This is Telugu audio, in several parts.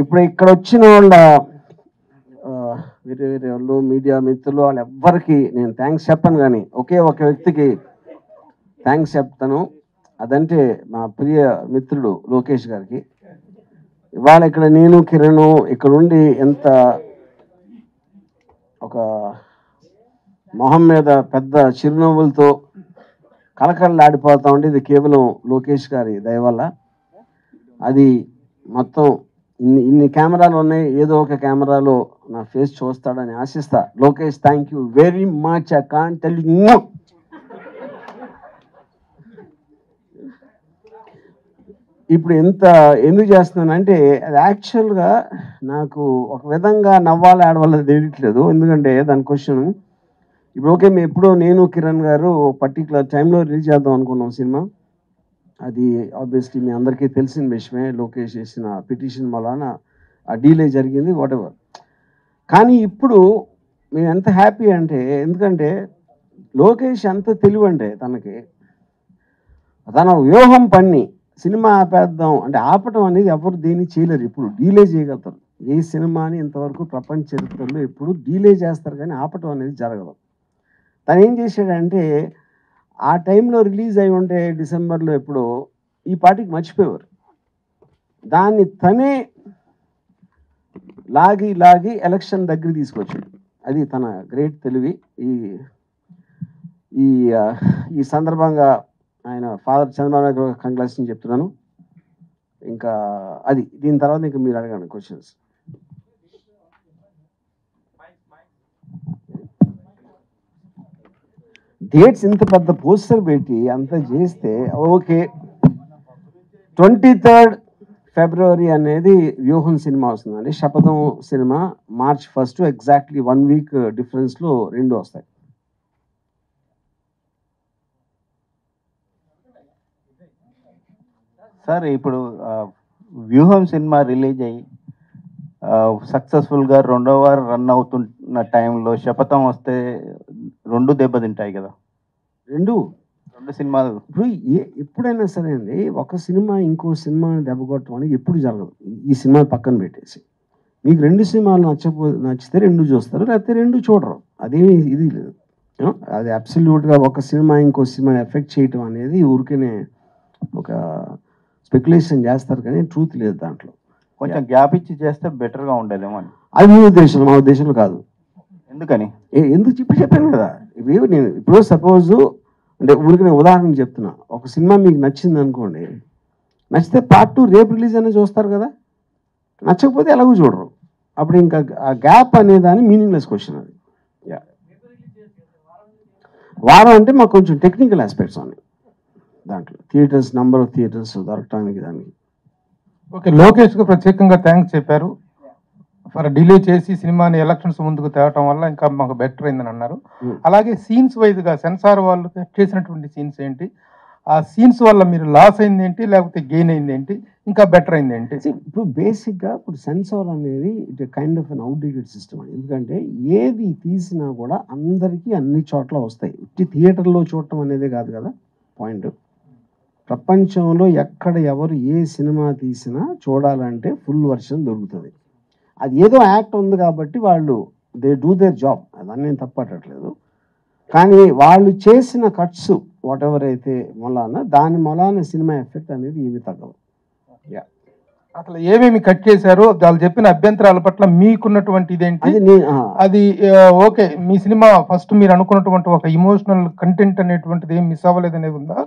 ఇప్పుడు ఇక్కడ వచ్చిన వాళ్ళ వేరే వేరే వాళ్ళు మీడియా మిత్రులు వాళ్ళు ఎవ్వరికి నేను థ్యాంక్స్ చెప్పను, కానీ ఒకే ఒక వ్యక్తికి థ్యాంక్స్ చెప్తాను. అదంటే మా ప్రియ మిత్రుడు లోకేష్ గారికి. ఇవాళ ఇక్కడ నేను కిరణ్ ఇక్కడ ఉండి ఎంత ఒక మొహం మీద పెద్ద చిరునవ్వులతో కలకలలాడిపోతా ఉంటే ఇది కేవలం లోకేష్ గారి దయ వల్ల. అది మొత్తం ఇన్ని కెమెరాలు ఉన్నాయి, ఏదో ఒక కెమెరాలో నా ఫేస్ చూస్తాడని ఆశిస్తా. Lokesh, thank you very much. I can't tell you no. ఇప్పుడు ఎందుకు చేస్తున్నానంటే అది యాక్చువల్గా నాకు ఒక విధంగా నవ్వాలి ఆడవాళ్ళది తెలియట్లేదు. ఎందుకంటే దాని క్వశ్చన్ ఇప్పుడు ఓకే, మేము ఎప్పుడో నేను కిరణ్ గారు పర్టికులర్ టైంలో రిలీజ్ చేద్దాం అనుకున్నాం సినిమా. అది ఆబ్వియస్లీ మీ అందరికీ తెలిసిన విషయమే. లోకేష్ చేసిన పిటిషన్ వలన ఆ డీలే జరిగింది, వాట్ ఎవర్. కానీ ఇప్పుడు మేము ఎంత హ్యాపీ అంటే, ఎందుకంటే లోకేష్ ఎంత తెలివంటే తన వ్యూహం పన్ని సినిమా ఆపేద్దాం అంటే ఆపటం అనేది ఎవరు దేన్ని చేయలేరు. ఇప్పుడు డీలే చేయగలుగుతారు. ఏ సినిమాని ఇంతవరకు ప్రపంచ చరిత్రలో ఎప్పుడు డీలే చేస్తారు, కానీ ఆపటం అనేది జరగదు. తను ఏం చేశాడంటే ఆ టైంలో రిలీజ్ అయి ఉంటే డిసెంబర్లో ఎప్పుడో ఈ పార్టీకి మర్చిపోయేవారు. దాన్ని తనే లాగి ఎలక్షన్ దగ్గర తీసుకొచ్చాడు. అది తన గ్రేట్ తెలివి. ఈ సందర్భంగా ఆయన ఫాదర్ చంద్రబాబు నాయుడు కంగ్రాచులేషన్ చెప్తున్నాను. ఇంకా అది దీని తర్వాత ఇంకా మీరు అడగండి క్వశ్చన్స్. డేట్స్ ఇంత పెద్ద పోస్టర్ పెట్టి అంత చేస్తే ఓకే. 23rd ఫిబ్రవరి అనేది వ్యూహం సినిమా వస్తుందండి. శపథం సినిమా March 1 ఎగ్జాక్ట్లీ 1 వీక్ డిఫరెన్స్లో రెండు వస్తాయి. సార్ ఇప్పుడు వ్యూహం సినిమా రిలీజ్ అయ్యి సక్సెస్ఫుల్గా 2వ వారం రన్ అవుతున్న టైంలో శపథం వస్తే రెండు దెబ్బతింటాయి కదా. రెండు సినిమాలు ఇప్పుడు ఎప్పుడైనా సరే అండి, ఒక సినిమా ఇంకో సినిమాని దెబ్బ కొట్టడం అనేది ఎప్పుడు జరగదు. ఈ సినిమా పక్కన పెట్టేసి మీకు రెండు సినిమాలు నచ్చితే రెండు చూస్తారు, లేకపోతే రెండు చూడరు. అదేమి ఇది లేదు. అది అబ్సల్యూట్గా ఒక సినిమా ఇంకో సినిమా ఎఫెక్ట్ చేయటం అనేది ఊరికేనే ఒక స్పెక్యులేషన్ చేస్తారు, కానీ ట్రూత్ లేదు దాంట్లో. కొంచెం గ్యాప్ ఇచ్చి చేస్తే బెటర్గా ఉండేదేమో అని. అది మీ ఉద్దేశం, మా ఉద్దేశంలో కాదు. ఎందుకని? ఎందుకు చెప్పాను కదా. ఇప్పుడు సపోజ్ అంటే ఊరికి నేను ఉదాహరణ చెప్తున్నా. ఒక సినిమా మీకు నచ్చింది అనుకోండి, నచ్చితే Part 2 రేపు రిలీజ్ అనేది చూస్తారు కదా. నచ్చకపోతే ఎలాగో చూడరు. అప్పుడు ఇంకా ఆ గ్యాప్ అనేదాన్ని మీనింగ్లెస్ క్వశ్చన్ అది. వారం అంటే మాకు కొంచెం టెక్నికల్ ఆస్పెక్ట్స్ ఉన్నాయి దాంట్లో. థియేటర్స్, నెంబర్ ఆఫ్ థియేటర్స్ దొరకటానికి దానికి. ఓకే, లోకేష్కు ప్రత్యేకంగా థ్యాంక్స్ చెప్పారు. మరి డిలే చేసి సినిమాని ఎలక్షన్స్ ముందుకు తేవటం వల్ల ఇంకా మాకు బెటర్ అయిందని అన్నారు. అలాగే సీన్స్ వైజ్గా సెన్సార్ వాళ్ళు చేసినటువంటి సీన్స్ ఏంటి, ఆ సీన్స్ వల్ల మీరు లాస్ అయింది ఏంటి, లేకపోతే గెయిన్ అయింది ఏంటి, ఇంకా బెటర్ అయింది ఏంటి? ఇప్పుడు బేసిక్గా ఇప్పుడు సెన్సార్ అనేది it kind of an outdated system. ఎందుకంటే ఏది తీసినా కూడా అందరికీ అన్ని చోట్ల వస్తాయి. థియేటర్లో చూడటం అనేది కాదు కదా పాయింట్. ప్రపంచంలో ఎక్కడ ఎవరు ఏ సినిమా తీసినా చూడాలంటే ఫుల్ వర్షన్ దొరుకుతుంది. అది ఏదో యాక్ట్ ఉంది కాబట్టి వాళ్ళు దే డూ దేర్ జాబ్, అదని నేను తప్పట్టట్లేదు. కానీ వాళ్ళు చేసిన కట్స్ వాట్ ఎవర్ అయితే దాని మొలాన సినిమా ఎఫెక్ట్ అనేది ఏమి తగ్గదు. అసలు ఏమేమి కట్ చేశారో వాళ్ళు చెప్పిన అభ్యంతరాల పట్ల మీకున్నటువంటి ఇదేంటి? అది ఓకే, మీ సినిమా ఫస్ట్ మీరు అనుకున్నటువంటి ఒక ఇమోషనల్ కంటెంట్ అనేటువంటిది ఏం మిస్ అవ్వలేదు అనేది ఉందా?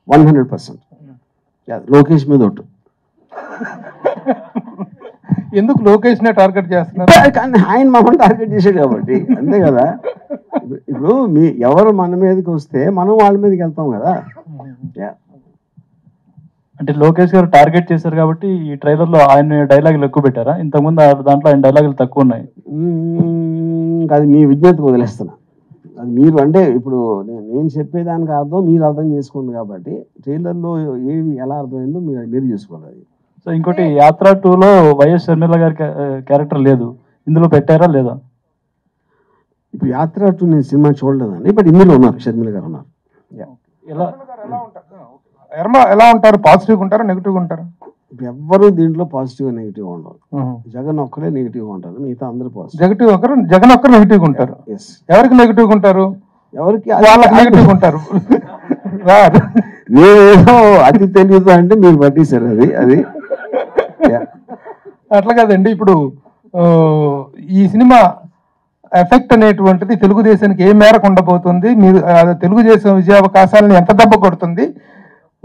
100%. లోకేష్ మీద ఒట్టు. ఎందుకు లోకేష్ నే టార్గెట్ చేస్తున్నారు? కానీ ఆయన మమ్మల్ని టార్గెట్ చేశాడు కాబట్టి అంతే కదా. ఇప్పుడు ఎవరు మన మీదకి వస్తే మనం వాళ్ళ మీదకి వెళ్తాం కదా. అంటే లోకేష్ గారు టార్గెట్ చేశారు కాబట్టి ఈ ట్రైలర్లో ఆయన డైలాగులు ఎక్కువ పెట్టారా? ఇంతకుముందు దాంట్లో ఆయన డైలాగులు తక్కువ ఉన్నాయి. అది మీ విజ్ఞతకు వదిలేస్తున్నా. అది మీరు అంటే ఇప్పుడు నేను చెప్పేదానికి అర్థం మీరు అర్థం చేసుకోండి కాబట్టి ట్రైలర్లో ఏవి ఎలా అర్థమైందో మీరు చేసుకోవాలి. సో ఇంకోటి యాత్ర 2లో వైఎస్ షర్మిల గారి క్యారెక్టర్ లేదు, ఇందులో పెట్టారా లేదా? ఇప్పుడు యాత్ర 2 నేను సినిమా చూడలేదండి, బట్ ఇందులో ఉన్నారు, షర్మిల గారు ఉన్నారు. ఎలా ఉంటారు? పాజిటివ్గా ఉంటారా, నెగిటివ్గా ఉంటారా? ఎవ్వరూ దీంట్లో పాజిటివ్ నెగిటివ్ ఉండరు. జగన్ ఒక్కరే నెగిటివ్ ఉంటారు, మిగతా అందరూ పాజిటివ్. జగన్ ఒక్కరు నెగిటివ్ ఉంటారు. ఎస్, ఎవరికి నెగిటివ్ ఉంటారు? ఎవరికి వాళ్ళకి నెగిటివ్ ఉంటారు. నేనేదో అతి తెలియదు అంటే మీరు పట్టేశారు అది. అట్లా కాదండి. ఇప్పుడు ఈ సినిమా ఎఫెక్ట్ అనేటువంటిది తెలుగుదేశానికి ఏ మేరకు ఉండబోతుంది? మీరు తెలుగుదేశం విజయావకాశాలను ఎంత దెబ్బ కొడుతుంది,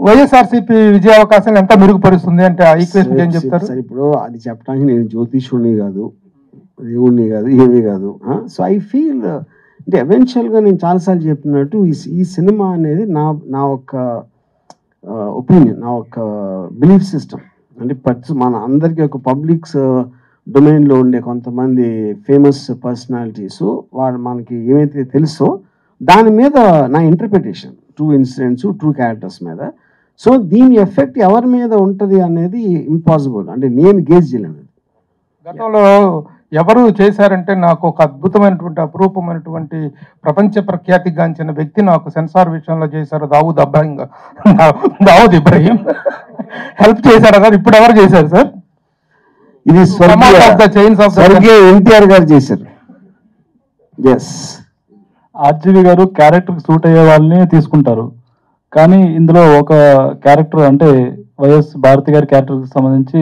వైఎస్ఆర్సీపీ విజయావకాశాలను ఎంత మెరుగుపరుస్తుంది అంటే ఆ ఈక్వేషన్ ఏం చెప్తారు? ఇప్పుడు అది చెప్పడానికి నేను జ్యోతిషుడిని కాదు, దేవుణ్ణి కాదు, ఏమీ కాదు. సో ఐ ఫీల్ అంటే ఎవెన్చువల్గా నేను చాలాసార్లు చెప్పినట్టు ఈ సినిమా అనేది నా ఒక ఒపీనియన్, నా ఒక బిలీఫ్ సిస్టమ్. అంటే మన అందరికీ ఒక పబ్లిక్స్ డొమైన్లో ఉండే కొంతమంది ఫేమస్ పర్సనాలిటీస్ వాళ్ళు మనకి ఏమైతే తెలుసో దాని మీద నా interpretation, true incidents, true characters మీద. సో దీని ఎఫెక్ట్ ఎవరి మీద ఉంటుంది అనేది ఇంపాసిబుల్, అంటే నేను గేజ్ చేయలేను. గతంలో ఎవరు చేశారంటే నాకు ఒక అద్భుతమైనటువంటి అపురూపమైనటువంటి ప్రపంచ ప్రఖ్యాతిగాంచిన వ్యక్తి నాకు సెన్సార్ విషయంలో చేశారు, దావూద్ ఇబ్రహీం హెల్ప్ చేశారు సార్. ఇప్పుడు ఎవరు చేశారు సార్? ఇది స్వర్గీయ ఎన్టీఆర్ గారు చేశారు. ఎస్, ఆర్జీవి గారు క్యారెక్టర్ సూట్ అయ్యే వాళ్ళని తీసుకుంటారు, కానీ ఇందులో ఒక క్యారెక్టర్ అంటే వైఎస్ భారతి గారి క్యారెక్టర్కి సంబంధించి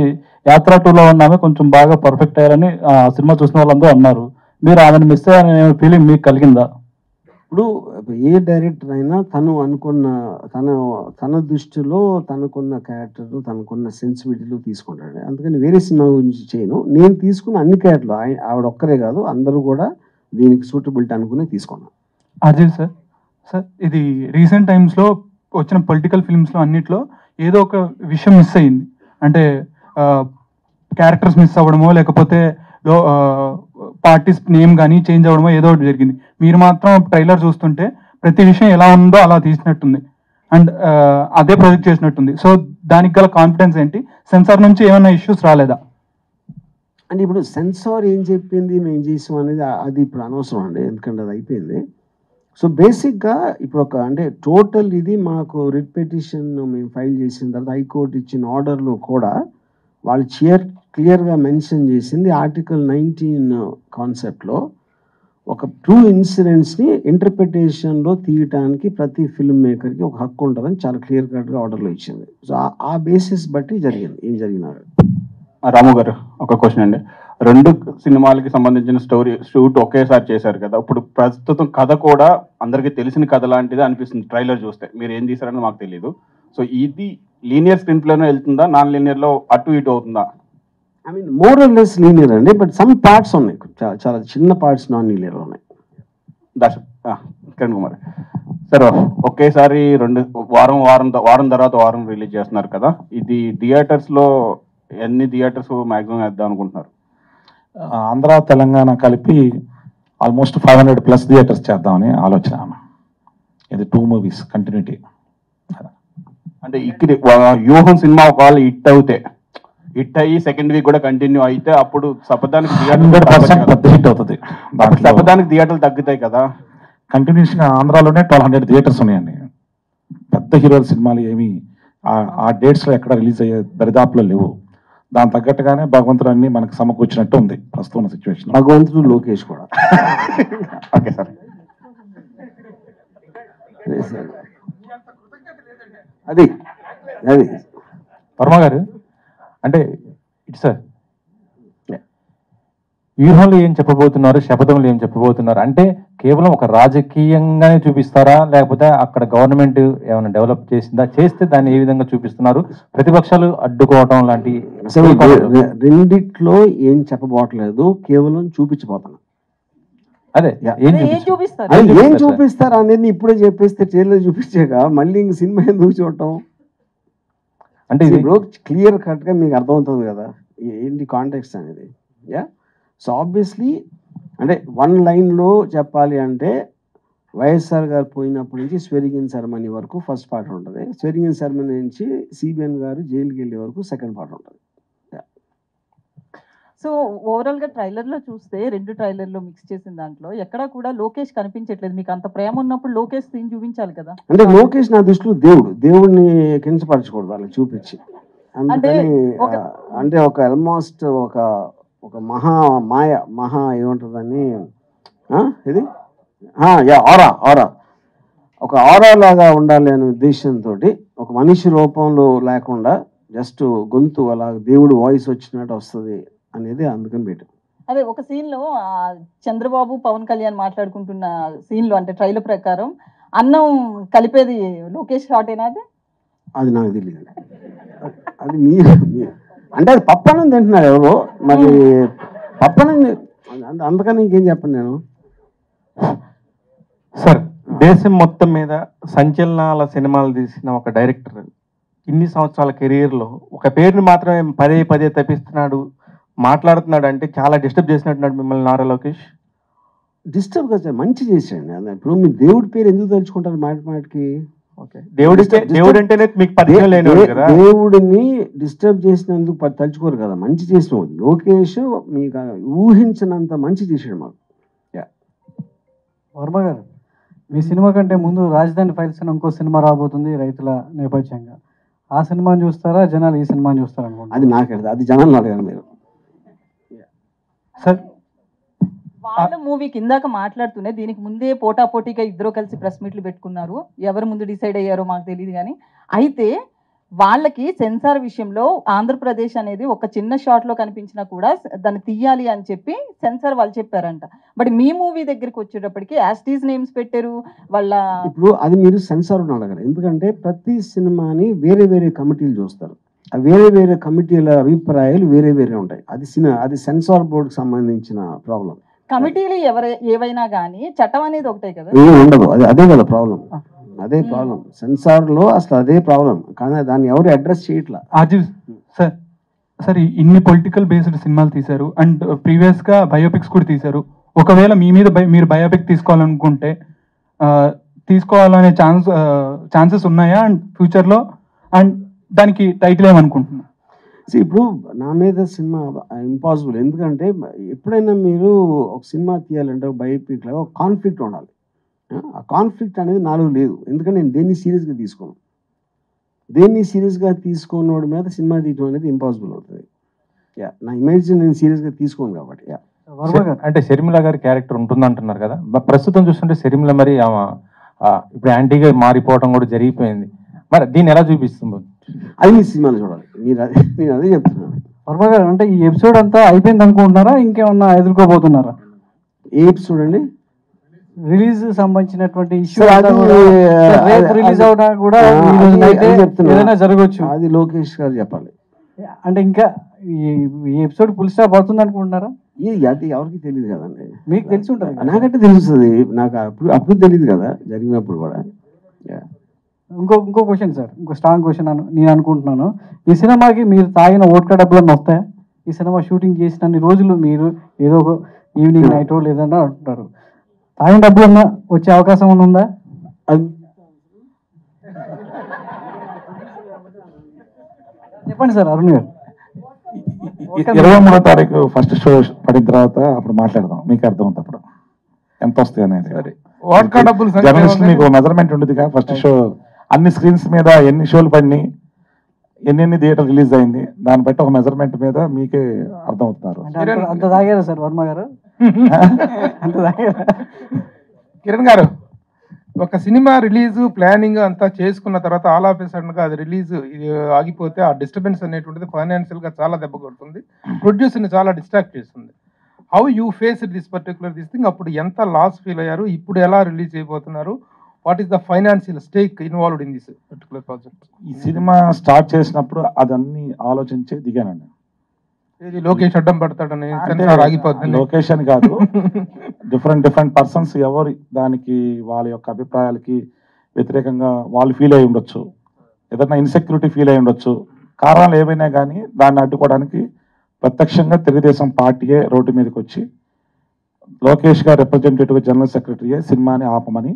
యాత్ర 2లో ఉన్న ఆమె కొంచెం బాగా పర్ఫెక్ట్ అయ్యారని ఆ సినిమా చూసిన వాళ్ళందరూ అన్నారు. మీరు ఆమెను మిస్ అయ్యారనే ఫీలింగ్ మీకు కలిగిందా? ఇప్పుడు ఏ డైరెక్టర్ అయినా తను అనుకున్న తన దృష్టిలో తనకున్న క్యారెక్టర్, తనకున్న సెన్సిబిలిటీలు తీసుకుంటాడు. అందుకని వేరే సినిమా గురించి చేయను. నేను తీసుకున్న అన్ని క్యారెక్టర్లు ఆవిడ ఒక్కరే కాదు, అందరూ కూడా దీనికి సూటబిలిటీ అనుకుని తీసుకున్నాను. అజయ్ సార్, ఇది రీసెంట్ టైమ్స్లో వచ్చిన పొలిటికల్ ఫిల్మ్స్లో అన్నిట్లో ఏదో ఒక విషయం మిస్ అయ్యింది. అంటే క్యారెక్టర్స్ మిస్ అవ్వడమో లేకపోతే పార్టీస్ నేమ్ కానీ చేంజ్ అవ్వడమో ఏదో ఒకటి జరిగింది. మీరు మాత్రం ట్రైలర్ చూస్తుంటే ప్రతి విషయం ఎలా ఉందో అలా తీసినట్టుంది అండ్ అదే ప్రొజెక్ట్ చేసినట్టుంది. సో దానికి గల కాన్ఫిడెన్స్ ఏంటి? సెన్సార్ నుంచి ఏమైనా ఇష్యూస్ రాలేదా? అంటే ఇప్పుడు సెన్సార్ ఏం చెప్పింది మేము చేసాం అనేది అది ఇప్పుడు అనవసరం అండి, ఎందుకంటే అది అయిపోయింది. సో బేసిక్గా ఇప్పుడు అంటే టోటల్ ఇది మాకు రిట్ పిటిషన్ మేము ఫైల్ చేసిన తర్వాత హైకోర్టు ఇచ్చిన ఆర్డర్లో కూడా వాళ్ళు క్లియర్గా మెన్షన్ చేసింది ఆర్టికల్ 19 కాన్సెప్ట్లో ఒక ట్రూ ఇన్సిడెంట్స్ని ఇంటర్ప్రిటేషన్లో తీయటానికి ప్రతి ఫిల్మ్ మేకర్కి ఒక హక్కు ఉంటుందని చాలా క్లియర్ కట్గా ఆర్డర్లో ఇచ్చింది. సో ఆ బేసిస్ బట్టి జరిగింది ఏం జరిగినా. రాము గారు ఒక క్వశ్చన్ అండి. 2 సినిమాలకి సంబంధించిన షూట్ ఒకేసారి చేశారు కదా, ఇప్పుడు ప్రస్తుతం కథ కూడా అందరికీ తెలిసిన కథ లాంటిది అనిపిస్తుంది ట్రైలర్ చూస్తే. మీరు ఏం తీసారని మాకు తెలియదు. సో ఇది లీనియర్ స్క్రీన్ ప్లేలో వెళ్తుందా, నాన్ లీనియర్లో అటు ఇటు అవుతుందా? I mean more or less linear అండి, బట్ సమ్ పార్ట్స్ ఉన్నాయి, చాలా చిన్న పార్ట్స్ నాన్ లీనియర్ ఉన్నాయి. కిరణ్ కుమార్ సార్, ఒకేసారి వారం తర్వాత వారం రిలీజ్ చేస్తున్నారు కదా, ఇది థియేటర్స్లో ఎన్ని థియేటర్స్ మ్యాక్సిమం వేద్దాం అనుకుంటున్నారు? ఆంధ్ర తెలంగాణ కలిపి ఆల్మోస్ట్ 500+ థియేటర్స్ చేద్దామని ఆలోచన. ఇది 2 మూవీస్ కంటిన్యూటీ. అంటే ఇక్కడ వ్యూహం సినిమా ఒకవేళ హిట్ అయ్యి సెకండ్ వీక్ కూడా కంటిన్యూ అయితే అప్పుడు శపథానికి 100% పెద్ద హిట్ అవుతుంది. శపథానికి థియేటర్లు తగ్గుతాయి కదా. కంటిన్యూషన్ ఆంధ్రాలోనే 1200 థియేటర్స్ ఉన్నాయండి. పెద్ద హీరోల సినిమాలు ఏమి ఆ డేట్స్లో ఎక్కడ రిలీజ్ అయ్యే దరిదాపులో లేవు. దాని తగ్గట్టుగానే భగవంతుడు అన్ని మనకు సమకూర్చినట్టు ఉంది ప్రస్తుతం ఉన్న సిచ్యువేషన్. భగవంతుడు లోకేష్ కూడా. Okay sir. అది వర్మ గారు అంటే ఇటు సార్ వ్యూహంలో ఏం చెప్పబోతున్నారు, శపథంలో ఏం చెప్పబోతున్నారు అంటే కేవలం ఒక రాజకీయంగానే చూపిస్తారా, లేకపోతే అక్కడ గవర్నమెంట్ ఏమైనా డెవలప్ చేసిందా, చేస్తే దాన్ని ఏ విధంగా చూపిస్తున్నారు, ప్రతిపక్షాలు అడ్డుకోవటం లాంటి? రెండిట్లో ఏం చెప్పబోట్లేదు, కేవలం చూపించబోతున్నా. అదే ఏం చూపిస్తారు అనేది ఇప్పుడే చెప్పేస్తే ట్రైలర్ చూపించాక మళ్ళీ ఇంక సినిమా ఎందుకు చూడటం అంటే క్లియర్ కట్గా మీకు అర్థమవుతుంది కదా ఏంటి కాంటెక్స్ట్ అనేది. సో ఆబ్వియస్లీ అంటే 1 లైన్లో చెప్పాలి అంటే వైఎస్ఆర్ గారు పోయినప్పటి నుంచి స్వెరింగ్ సెరమనీ వరకు ఫస్ట్ పార్ట్ ఉంటుంది, స్వెరింగ్ సెరమనీ నుంచి సిబిఎన్ గారు జైలుకి వెళ్ళే వరకు సెకండ్ పార్ట్ ఉంటుంది. సో ఓవరాల్ గా ట్రైలర్ లో చూస్తే 2 ట్రైలర్లో మిక్స్ చేసిన దాంట్లో ఎక్కడా కూడా లోకేష్ కనిపించట్లేదు. మీకు అంత ప్రేమ ఉన్నప్పుడు లోకేష్ సీన్ చూపించాలి కదా. అంటే లోకేష్ నా దృష్టిలో దేవుడిని కించపరచకూడదు అలా చూపించి. అందుకని ఒక- అంటే ఒక ఆల్మోస్ట్ ఒక ఒక మహా ఏముంటుందని ఇది ఆరా ఒక ఆరా లాగా ఉండాలి అనే ఉద్దేశంతో ఒక మనిషి రూపంలో లేకుండా జస్ట్ గొంతు అలా దేవుడు వాయిస్ వచ్చినట్టు వస్తుంది అనేది అందుకని పెట్టాం. అదే ఒక సీన్ లో చంద్రబాబు పవన్ కళ్యాణ్ మాట్లాడుకుంటున్న సీన్ లో అంటే ట్రైలర్ ప్రకారం అన్నం కలిపేది లోకేష్ షాటేనా అది? అది నాకు తెలియదు. అది మీరు అంటే అది పప్పనం తింటున్నారు ఎవరో మరి పప్పనం అందుకని ఇంకేం చెప్పను నేను. సార్, దేశం మొత్తం మీద సంచలనాల సినిమాలు తీసిన ఒక డైరెక్టర్ ఇన్ని సంవత్సరాల కెరీర్లో ఒక పేరుని మాత్రమే పదే పదే తప్పిస్తున్నాడు, మాట్లాడుతున్నాడు అంటే చాలా డిస్టర్బ్ చేసినట్టున్నాడు మిమ్మల్ని నారా లోకేష్. డిస్టర్బ్ కదా, మంచి చేసేయండి. ఇప్పుడు మీరు దేవుడి పేరు ఎందుకు తలుచుకుంటారు మాటికి? ఓకే, దేవుడు అంటేనే మీకు పరిచయం లేనివాడు కదా. దేవుడిని డిస్టర్బ్ చేసినందుకు తలుచుకోరు కదా, మంచి చేసిన లోకేష్ మీకు ఊహించినంత మంచి చేసాడు మాకు. వర్మ గారు, మీ సినిమా కంటే ముందు రాజధాని ఫైల్స్ అని ఇంకో సినిమా రాబోతుంది రైతుల నేపథ్యంగా. ఆ సినిమాని చూస్తారా, జనాలు ఈ సినిమాని చూస్తారా అనుకుంటా? అది నాకెడదు, అది జనాలు అడగాలి మీరు. సార్, వాళ్ళ మూవీకి ఇందాక మాట్లాడుతూనే దీనికి ముందే పోటాపోటీగా ఇద్దరు కలిసి ప్రెస్ మీట్లు పెట్టుకున్నారు. ఎవరు ముందు డిసైడ్ అయ్యారో మాకు తెలియదు కానీ, అయితే వాళ్ళకి సెన్సార్ విషయంలో ఆంధ్రప్రదేశ్ అనేది ఒక చిన్న షాట్లో కనిపించినా కూడా దాన్ని తీయాలి అని చెప్పి సెన్సార్ వాళ్ళు చెప్పారంట. బట్ మీ మూవీ దగ్గరికి వచ్చేటప్పటికి యాస్టీస్ నేమ్స్ పెట్టారు వాళ్ళ. ఇప్పుడు అది మీరు సెన్సార్ అడగరు, ఎందుకంటే ప్రతి సినిమాని వేరే వేరే కమిటీలు చూస్తారు. ఆ వేరే వేరే కమిటీల అభిప్రాయాలు వేరే వేరే ఉంటాయి. అది సెన్సార్ బోర్డుకి సంబంధించిన ప్రాబ్లం. కమిటీలు ఏవైనా కానీ చట్టం అనేది ఒకటే కదా, ఏం ఉండదు. అదే కదా ప్రాబ్లం, అదే ప్రాబ్లం. సెన్సార్ లో అసలు అదే ప్రాబ్లం, కానీ దాన్ని ఎవరు అడ్రస్ చేయట్లా. ఆజీవ్ సార్, సార్ ఇన్ని పొలిటికల్ బేస్డ్ సినిమాలు తీశారు అండ్ ప్రీవియస్ గా బయోపిక్స్ కూడా తీశారు. ఒకవేళ మీ మీద మీరు బయోపిక్ తీసుకోవాలనుకుంటే తీసుకోవాలనే ఛాన్సెస్ ఉన్నాయా అండ్ ఫ్యూచర్లో? అండ్ దానికి టైటిల్ ఏమనుకుంటున్నా? ఇప్పుడు నా మీద సినిమా ఇంపాసిబుల్, ఎందుకంటే ఎప్పుడైనా మీరు ఒక సినిమా తీయాలంటే బయోపిక్ లాగా ఒక కాన్ఫ్లిక్ట్ ఉండాలి. ఆ కాన్ఫ్లిక్ట్ అనేది నాలో లేదు, ఎందుకంటే నేను దేన్ని సీరియస్గా తీసుకోను. దేన్ని సీరియస్గా తీసుకున్నోడి మీద సినిమా తీయడం అనేది ఇంపాసిబుల్ అవుతుంది. నా ఇమేజ్ నేను సీరియస్గా తీసుకోను కాబట్టి. అంటే షర్మిల గారి క్యారెక్టర్ ఉంటుంది అంటున్నారు కదా, ప్రస్తుతం చూస్తుంటే షర్మిల మరి ఇప్పుడు యాంటీగా మారిపోవడం కూడా జరిగిపోయింది. మరి దీన్ని ఎలా చూపిస్తుంది? అది మీ సినిమాలో చూడాలి. నేను అదే చెప్తున్నాను. వర్మ గారు, అంటే ఈ ఎపిసోడ్ అంతా అయిపోయింది అనుకుంటున్నారా, ఇంకేమన్నా ఎదుర్కోబోతున్నారా? ఏ ఎపిసోడ్ అండి? రిలీజ్ సంబంధించినటువంటి ఇష్యూ అది రిలీజ్ అవడా కూడా ఏదైనా జరగవచ్చు. అది లోకేష్ గారు చెప్పాలి. అంటే ఇంకా ఈ ఎపిసోడ్ ఫుల్ స్టాప్ అవుతుంది అనుకుంటున్నారా? అది ఎవరికి తెలియదు కదండి. మీకు తెలిసి ఉంటుంది. నాకంటే తెలుస్తుంది, నాకు అప్పుడు తెలియదు కదా, జరిగినప్పుడు కూడా. ఇంకో క్వశ్చన్ సార్, ఇంకో స్ట్రాంగ్ క్వశ్చన్ నేను అనుకుంటున్నాను. ఈ సినిమాకి మీరు తాగిన ఓట్కా డబ్బులన్నీ వస్తాయా? ఈ సినిమా షూటింగ్ చేసిన రోజులు మీరు ఏదో ఒక ఈవినింగ్ నైట్ లేదన్నా అంటున్నారు, తాగిన డబ్బులన్నా వచ్చే అవకాశం ఉందా? చెప్పండి సార్ అరుణ్ గారు. 23వ తారీఖు ఫస్ట్ షో పడిన తర్వాత అప్పుడు మాట్లాడదాం, మీకు అర్థమవుతుంది అప్పుడు ఎంత వస్తాయి అనేది. జర్నలిస్ట్ మీకు మెజర్మెంట్ ఉండదుగా, ఫస్ట్ షో అన్ని స్క్రీన్స్ మీద ఎన్ని షోలు పడినాయి, ఎన్ని థియేటర్ రిలీజ్ అయింది, దాన్ని బట్టి ఒక మెజర్మెంట్ మీద మీకే అర్థమవుతున్నారు. అంత తాగారా సార్ వర్మ గారు? అంత తాగారా? కిరణ్ గారు, ఒక సినిమా రిలీజ్ ప్లానింగ్ అంతా చేసుకున్న తర్వాత ఆల్ ఆఫ్ ఏ సడన్ గా అది రిలీజ్ ఆగిపోతే ఆ డిస్టర్బెన్స్ అనేటువంటిది ఫైనాన్షియల్ గా చాలా దెబ్బ కొడుతుంది, ప్రొడ్యూసర్ని చాలా డిస్ట్రాక్ట్ చేస్తుంది. How you face this particular thing? అప్పుడు ఎంత లాస్ ఫీల్ అయ్యారు, ఇప్పుడు ఎలా రిలీజ్ అయిపోతున్నారు, what is the financial stake involved in this particular project? ఈ సినిమా స్టార్ట్ చేసినప్పుడు అదన్నీ ఆలోచించే దిగానండి. లోకేష్ అడ్డం పడతాడని ఆగిపోతుంది. లోకేష్ అని కాదు, డిఫరెంట్ పర్సన్స్ ఎవరు దానికి వాళ్ళ యొక్క అభిప్రాయాలకి వ్యతిరేకంగా వాళ్ళు ఫీల్ అయి ఉండొచ్చు, ఏదైనా ఇన్సెక్యూరిటీ ఫీల్ అయి ఉండొచ్చు, కారణాలు ఏమైనా కానీ దాన్ని అడ్డుకోవడానికి ప్రత్యక్షంగా తెలుగుదేశం పార్టీయే రోడ్డు మీదకి వచ్చి లోకేష్ గారు రిప్రజెంటేటివ్ జనరల్ సెక్రటరీయే సినిమాని ఆపమని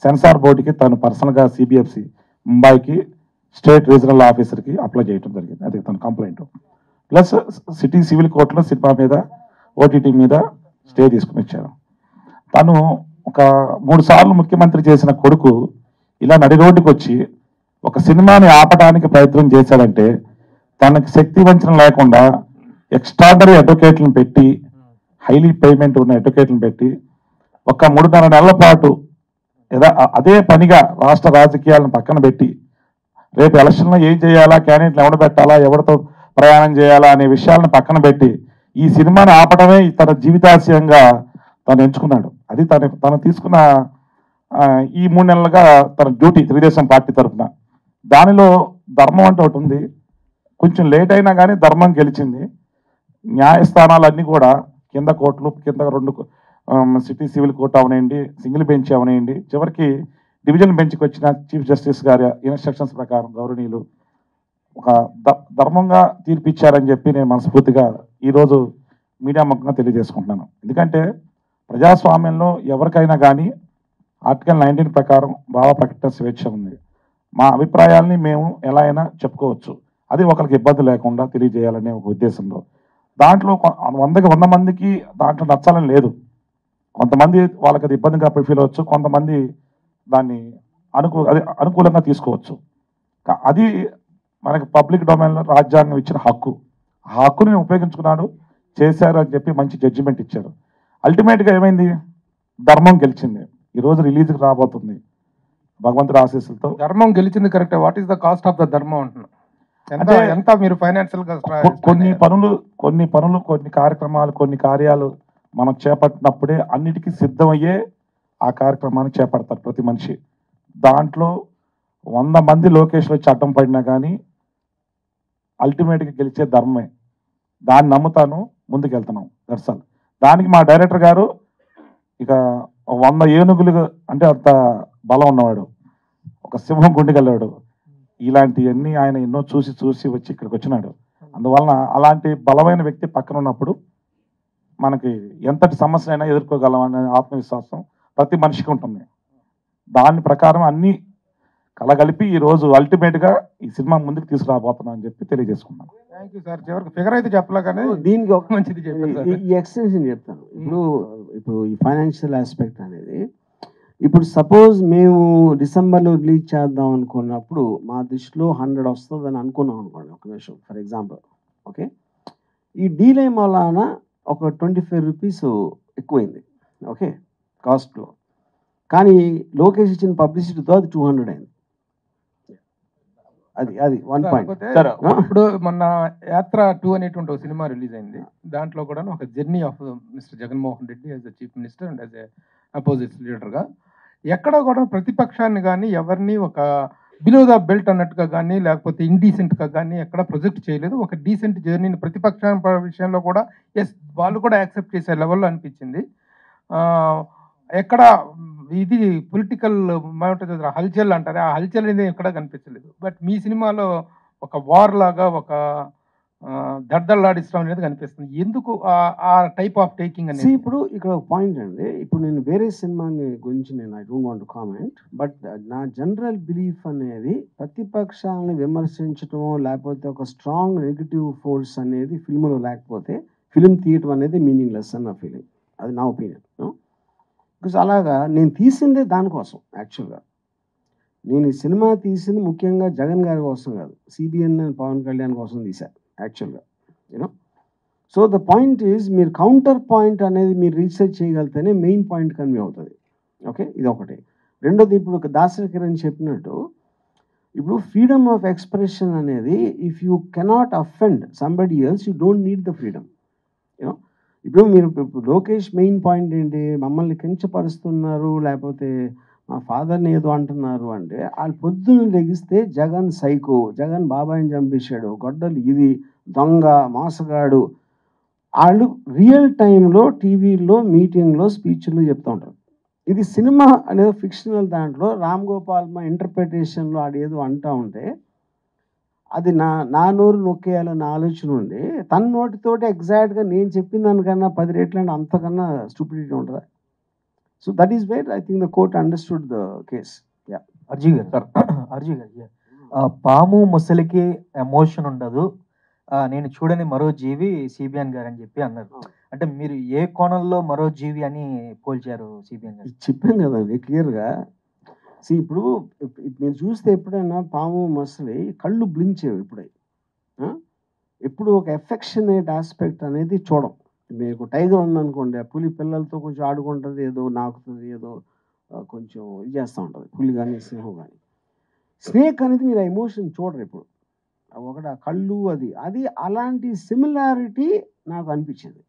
సెన్సార్ బోర్డుకి తను పర్సనల్గా సిబిఎఫ్సి ముంబైకి స్టేట్ రీజనల్ ఆఫీసర్కి అప్లై చేయడం జరిగింది. అది తన కంప్లైంట్. ప్లస్ సిటీ సివిల్ కోర్టులో సినిమా మీద ఓటీటీ మీద స్టే తీసుకుని వచ్చారు. తను ఒక 3 సార్లు ముఖ్యమంత్రి చేసిన కొడుకు ఇలా నడి రోడ్డుకి వచ్చి ఒక సినిమాని ఆపడానికి ప్రయత్నం చేశాడంటే తనకి శక్తి వంచన లేకుండా ఎక్స్ట్రాడనరీ అడ్వకేట్లను పెట్టి హైలీ పేమెంట్ ఉన్న అడ్వకేట్లను పెట్టి ఒక 3.5 నెలల పాటు అదే పనిగా రాష్ట్ర రాజకీయాలను పక్కన పెట్టి రేపు ఎలక్షన్లో ఏం చేయాలా, క్యాండిడేట్లు ఎవడ పెట్టాలా, ఎవరితో ప్రయాణం చేయాలా అనే విషయాలను పక్కన పెట్టి ఈ సినిమాని ఆపడమే తన జీవితాశయంగా తను ఎంచుకున్నాడు. అది తను తీసుకున్న ఈ 3 నెలలుగా తన డ్యూటీ తెలుగుదేశం పార్టీ తరఫున. దానిలో ధర్మం అంటే ఒకటి ఉంది. కొంచెం లేట్ అయినా కానీ ధర్మం గెలిచింది. న్యాయస్థానాలన్నీ కూడా కింద కోర్టులు, కింద 2 సిటీ సివిల్ కోర్టు అవనేయండి, సింగిల్ బెంచ్ అవనేయండి, చివరికి డివిజన్ బెంచ్కి వచ్చిన చీఫ్ జస్టిస్ గారి ఇన్స్ట్రక్షన్స్ ప్రకారం గౌరవనీయులు ఒక ధర్మంగా తీర్పిచ్చారని చెప్పి నేను మనస్ఫూర్తిగా ఈరోజు మీడియా ముఖంగా తెలియజేసుకుంటున్నాను. ఎందుకంటే ప్రజాస్వామ్యంలో ఎవరికైనా కానీ ఆర్టికల్ 19 ప్రకారం భావ ప్రకటన స్వేచ్ఛ ఉంది. మా అభిప్రాయాల్ని మేము ఎలా అయినా చెప్పుకోవచ్చు. అది ఒకరికి ఇబ్బంది లేకుండా తెలియజేయాలనే ఒక ఉద్దేశంలో. దాంట్లో 100 మందికి దాంట్లో నచ్చాలని లేదు. కొంతమంది వాళ్ళకి అది ఇబ్బందిగా ఫీల్ అవ్వచ్చు, కొంతమంది దాన్ని అనుకూలంగా తీసుకోవచ్చు. అది మనకి పబ్లిక్ డొమైన్లో రాజ్యాంగం ఇచ్చిన హక్కు. ఆ హక్కుని ఉపయోగించుకున్నాడు, చేశారు అని చెప్పి మంచి జడ్జిమెంట్ ఇచ్చారు. అల్టిమేట్గా ఏమైంది? ధర్మం గెలిచింది. ఈరోజు రిలీజ్కి రాబోతుంది భగవంతుడి ఆశీస్సులతో. ధర్మం గెలిచింది correct. What is the cost of the ధర్మం అంటున్నా? ఎంత మీరు ఫైనాన్షియల్ గా కొన్ని పనులు కొన్ని కార్యక్రమాలు కొన్ని కార్యాలు మనం చేపట్టినప్పుడే అన్నిటికీ సిద్ధమయ్యే ఆ కార్యక్రమాన్ని చేపడతారు ప్రతి మనిషి. దాంట్లో 100 మంది లోకేష్లో వచ్చి అడ్డం పడినా కానీ అల్టిమేట్గా గెలిచే ధర్మమే. దాన్ని నమ్ముతాను, ముందుకు వెళ్తున్నాం. దర్శనం దానికి మా డైరెక్టర్ గారు ఇక 100 ఏనుగులు అంటే అంత బలం ఉన్నవాడు, ఒక సింహం గుండెకెళ్ళాడు. ఇలాంటివన్నీ ఆయన ఎన్నో చూసి వచ్చి ఇక్కడికి వచ్చినాడు. అందువలన అలాంటి బలమైన వ్యక్తి పక్కన ఉన్నప్పుడు మనకి ఎంతటి సమస్య అయినా ఎదుర్కోగలం అనే ఆత్మవిశ్వాసం ప్రతి మనిషికి ఉంటుంది. దాని ప్రకారం అన్ని కలగలిపి ఈరోజు అల్టిమేట్గా ఈ సినిమా ముందుకు తీసుకురాబోతున్నాం అని చెప్పి తెలియజేసుకున్నాం. Thank you sir. చివరికి ఫిగర్ అయితే చెప్పలే కానీ దీనికి ఒక మంచిది చెప్పారు. ఈ ఎక్స్టెన్షన్ చెప్తాను. ఇప్పుడు ఈ ఫైనాన్షియల్ ఆస్పెక్ట్ అనేది, ఇప్పుడు సపోజ్ మేము డిసెంబర్లో రిలీజ్ చేద్దాం అనుకున్నప్పుడు మా దృష్టిలో 100 వస్తుందని అనుకున్నాం అనుకోండి, ఒక నిమిషం ఫర్ ఎగ్జాంపుల్. ఓకే, ఈ డీలే వలన ఒక 25 రూపీస్ ఎక్కువైంది. ఓకే, కాస్ట్లో. కానీ లోకేష్ ఇచ్చిన పబ్లిసిటీతో అది 200 అయింది. అది 1 పాయింట్. ఇప్పుడు మొన్న యాత్ర 2 అనేటువంటి ఒక సినిమా రిలీజ్ అయింది. దాంట్లో కూడా ఒక journey of mister Jaganmohan Reddy as a chief minister and as a opposite లీడర్గా ఎక్కడ కూడా ప్రతిపక్షాన్ని కానీ ఎవరిని ఒక బిలో ద బెల్ట్ అన్నట్టుగా కానీ లేకపోతే ఇండీసెంట్గా కానీ ఎక్కడ ప్రొజెక్ట్ చేయలేదు. ఒక డీసెంట్ జర్నీని ప్రతిపక్షం విషయంలో కూడా వాళ్ళు కూడా యాక్సెప్ట్ చేసే లెవెల్లో అనిపించింది. ఎక్కడ ఇది పొలిటికల్ హల్చల్ అంటారు, ఆ హల్చల్ అనేది ఎక్కడ కనిపించలేదు. బట్ మీ సినిమాలో ఒక వార్ లాగా ఒక దడ్దల్లాడిస్తాం అనేది కనిపిస్తుంది. ఎందుకు ఆ టైప్ ఆఫ్ టేకింగ్ అనేది? ఇప్పుడు ఇక్కడ ఒక పాయింట్ అండి. ఇప్పుడు నేను వేరే సినిమాని గురించి నేను I don't want to comment, but నా జనరల్ బిలీఫ్ అనేది ప్రతిపక్షాలను విమర్శించడం లేకపోతే ఒక స్ట్రాంగ్ నెగిటివ్ ఫోర్స్ అనేది ఫిల్మ్లో లేకపోతే ఫిల్మ్ తీయటం అనేది మీనింగ్లెస్ అని నా ఫీలింగ్. అది నా ఒపీనియన్. బికాస్ అలాగా నేను తీసిందే దానికోసం. యాక్చువల్గా నేను ఈ సినిమా తీసింది ముఖ్యంగా జగన్ గారి కోసం కాదు, సిబిఎన్ అండ్ పవన్ కళ్యాణ్ కోసం తీశాను యాక్చువల్గా. You know, so the point is మీరు కౌంటర్ పాయింట్ అనేది మీరు రీసెర్చ్ చేయగలిగితేనే మెయిన్ పాయింట్ కన్వే అవుతుంది. ఓకే, ఇది ఒకటి. రెండోది, ఇప్పుడు దాసరి కిరణ్ చెప్పినట్టు ఇప్పుడు ఫ్రీడమ్ ఆఫ్ ఎక్స్ప్రెషన్ అనేది if you cannot offend somebody else you don't need the freedom. You know, ఇప్పుడు మీరు లోకేష్ మెయిన్ పాయింట్ ఏంటి, మమ్మల్ని కించపరుస్తున్నారు లేకపోతే మా ఫాదర్ని ఏదో అంటున్నారు అంటే, వాళ్ళు పొద్దున్న లెగిస్తే జగన్ సైకో, జగన్ బాబాయిని చంపేశాడు, గొడ్డలు ఇది, దొంగ, మోసగాడు, వాళ్ళు రియల్ టైంలో టీవీలో మీటింగ్లో స్పీచ్లు చెప్తూ ఉంటారు. ఇది సినిమా అనేది ఫిక్షనల్ దాంట్లో రామ్ గోపాల్ మా ఇంటర్ప్రిటేషన్లో ఆడేదో అంటూ ఉంటే అది నా నోరు నొక్కేయాలన్న ఆలోచన ఉండి తన నోటితోటి ఎగ్జాక్ట్గా నేను చెప్పిన దానికన్నా 10 రెట్లు అంటే అంతకన్నా స్టూపిడిటీ ఉంటుందా? So that is where I think the court understood the case. అర్జీ గారు, పాము ముసలికి ఎమోషన్ ఉండదు, నేను చూడని మరో జీవి సిబిఎన్ గారు అని చెప్పి అన్నారు. అంటే మీరు ఏ కోణంలో మరో జీవి అని పోల్చారు సిబిఎన్ గారు? చెప్పాను కదండి క్లియర్గా. ఇప్పుడు మీరు చూస్తే ఎప్పుడైనా పాము ముసలి కళ్ళు బ్లింక్ చేయవు. ఇప్పుడే ఎప్పుడు ఒక ఎఫెక్షనేట్ ఆస్పెక్ట్ అనేది చూడం. మీకు టైగర్ ఉందనుకోండి, ఆ పులి పిల్లలతో కొంచెం ఆడుకుంటుంది, ఏదో నాకుతుంది, ఏదో కొంచెం ఇది చేస్తూ ఉంటుంది పులి కానీ సింహం కానీ. స్నేక్ అనేది మీరు ఆ ఎమోషన్ చూడరు ఇప్పుడు. ఒకటి ఆ కళ్ళు అది అది అలాంటి సిమిలారిటీ నాకు అనిపించింది.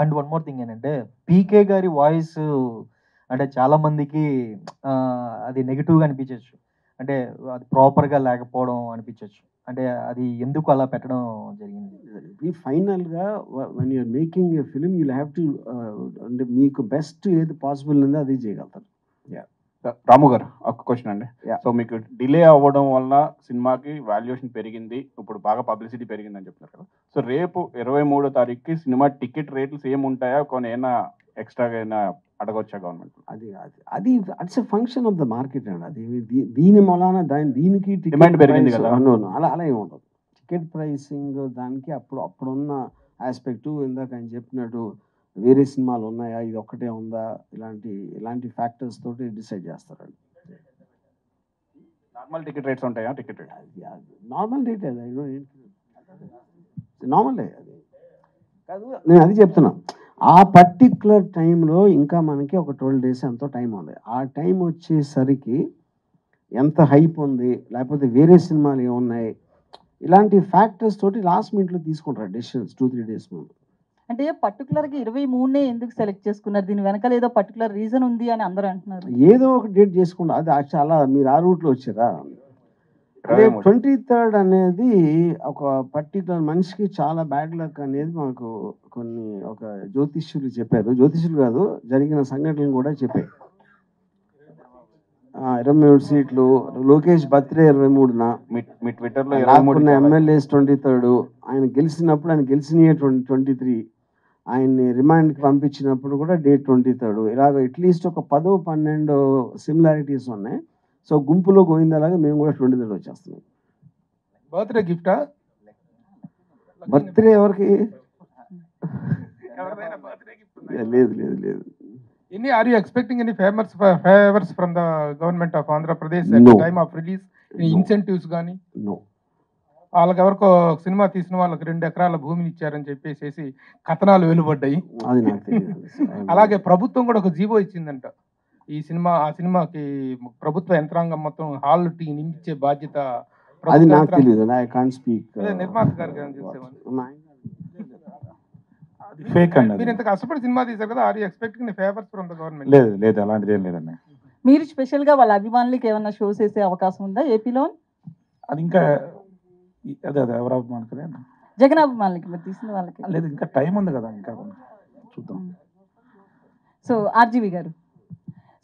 అండ్ వన్ మోర్ థింగ్ ఏంటంటే పీకే గారి వాయిస్ అంటే చాలా మందికి అది నెగిటివ్గా అనిపించవచ్చు, అంటే అది ప్రాపర్గా లేకపోవడం అనిపించవచ్చు. అంటే అది ఎందుకు అలా పెట్టడం జరిగింది? ఫైనల్గా when you're making a film you have to అంటే మీకు బెస్ట్ ఏది పాసిబుల్ ఉందో అది చేయగలుగుతారు. రాము గారు ఒక క్వశ్చన్ అండి. సో మీకు డిలే అవ్వడం వల్ల సినిమాకి వాల్యుయేషన్ పెరిగింది, ఇప్పుడు బాగా పబ్లిసిటీ పెరిగింది అని చెప్తున్నారు కదా. సో రేపు 23వ తారీఖుకి సినిమా టికెట్ రేట్లు సేమ్ ఉంటాయా, కొన్ని ఏమైనా ఎక్స్ట్రాగా అయినా అడగొచ్చా గవర్నమెంట్? అది it's a function of the market అండి. అది దీని మూలాన దీనికి డిమాండ్ పెరిగింది కదా. అలా ఏమి ఉండదు. టికెట్ ప్రైసింగ్ దానికి అప్పుడున్న ఆస్పెక్టు, ఇందాక ఆయన చెప్పినట్టు వేరే సినిమాలు ఉన్నాయా, ఇది ఒక్కటే ఉందా, ఇలాంటి ఫ్యాక్టర్స్ తోటి డిసైడ్ చేస్తారండి. నార్మల్ టికెట్ రేట్స్ ఉంటాయా? టికెట్ రేట్ నార్మల్ రేట్ అది నార్మలే అది కాదు, నేను అది చెప్తున్నా. ఆ పర్టిక్యులర్ టైంలో ఇంకా మనకి ఒక 12 days ఎంతో టైం ఉంది. ఆ టైం వచ్చేసరికి ఎంత హైప్ ఉంది, లేకపోతే వేరే సినిమాలు ఏమున్నాయి, ఇలాంటి ఫ్యాక్టర్స్ తోటి లాస్ట్ మినిట్లో తీసుకుంటారు డెసిషన్స్ 2-3 days ముందు. అంటే పర్టికులర్గా 23నే ఎందుకు సెలెక్ట్ చేసుకున్నారు? దీని వెనకాల ఏదో పర్టికులర్ రీజన్ ఉంది అని అందరూ అంటున్నారు. ఏదో ఒక డేట్ చేసుకుంటా, అది చాలా మీరు ఆ రూట్లో వచ్చారా? అంటే 23rd అనేది ఒక పర్టికులర్ మనిషికి చాలా బ్యాడ్ లక్ అనేది మాకు ఒక జ్యోతిష్యులు చెప్పారు. జ్యోతిష్యులు కాదు, జరిగిన సంఘటనలు కూడా చెప్పాయి. 23 సీట్లు, లోకేష్ బర్త్డే 23న, మీ ట్విట్టర్లో ఎమ్మెల్యేస్ 23rd, ఆయన గెలిచినప్పుడు ఆయన గెలిచినయే 23, ఆయన్ని రిమాండ్కి పంపించినప్పుడు కూడా డేట్ 23rd. ఇలాగ అట్లీస్ట్ ఒక 10-12 సిమిలారిటీస్ ఉన్నాయి. సో గుంపులో గోవిందలాగా మేము కూడా 23rd వచ్చేస్తున్నాం. బర్త్డే గిఫ్టా? బర్త్డే ఎవరికి? లేదు లేదు లేదు. Any are you expecting any favors from the government of Andhra Pradesh at the time of release? Any incentives గానీ? No. వాళ్ళకి ఎవరికో సినిమా తీసిన వాళ్ళకి 2 ఎకరాల భూమిని ఇచ్చారని చెప్పేసి కథనాలు వెలువడ్డాయి. అది నాకు తెలియదు. అలాగే ప్రభుత్వం కూడా ఒక జీవో ఇచ్చిందంట. ఈ సినిమా ఆ సినిమాకి ప్రభుత్వ యంత్రాంగం మొత్తం హాల్ టీ నింపించే బాధ్యత. అది నాకు తెలియదు. I can't speak. నిర్మాత గారికి ఫేక్ అండి. మీరు ఇంత కష్టపడి సినిమా తీశారు కదా, are you expecting favours from the government? లేదు లేదు, అలాంటిది ఏం లేదండి. మీరు స్పెషల్గా వాళ్ళ అభిమానులకి ఏమన్నా షోస్ వేసే అవకాశం ఉందా ఏపీలో? అది ఇంకా అదే ఎవరు అభిమానులకి? జగన్ అభిమానులకి మీరు తీసిన వాళ్ళకి లేదు, ఇంకా టైం ఉంది కదా, ఇంకా చూద్దాం. సో ఆర్జీవి గారు,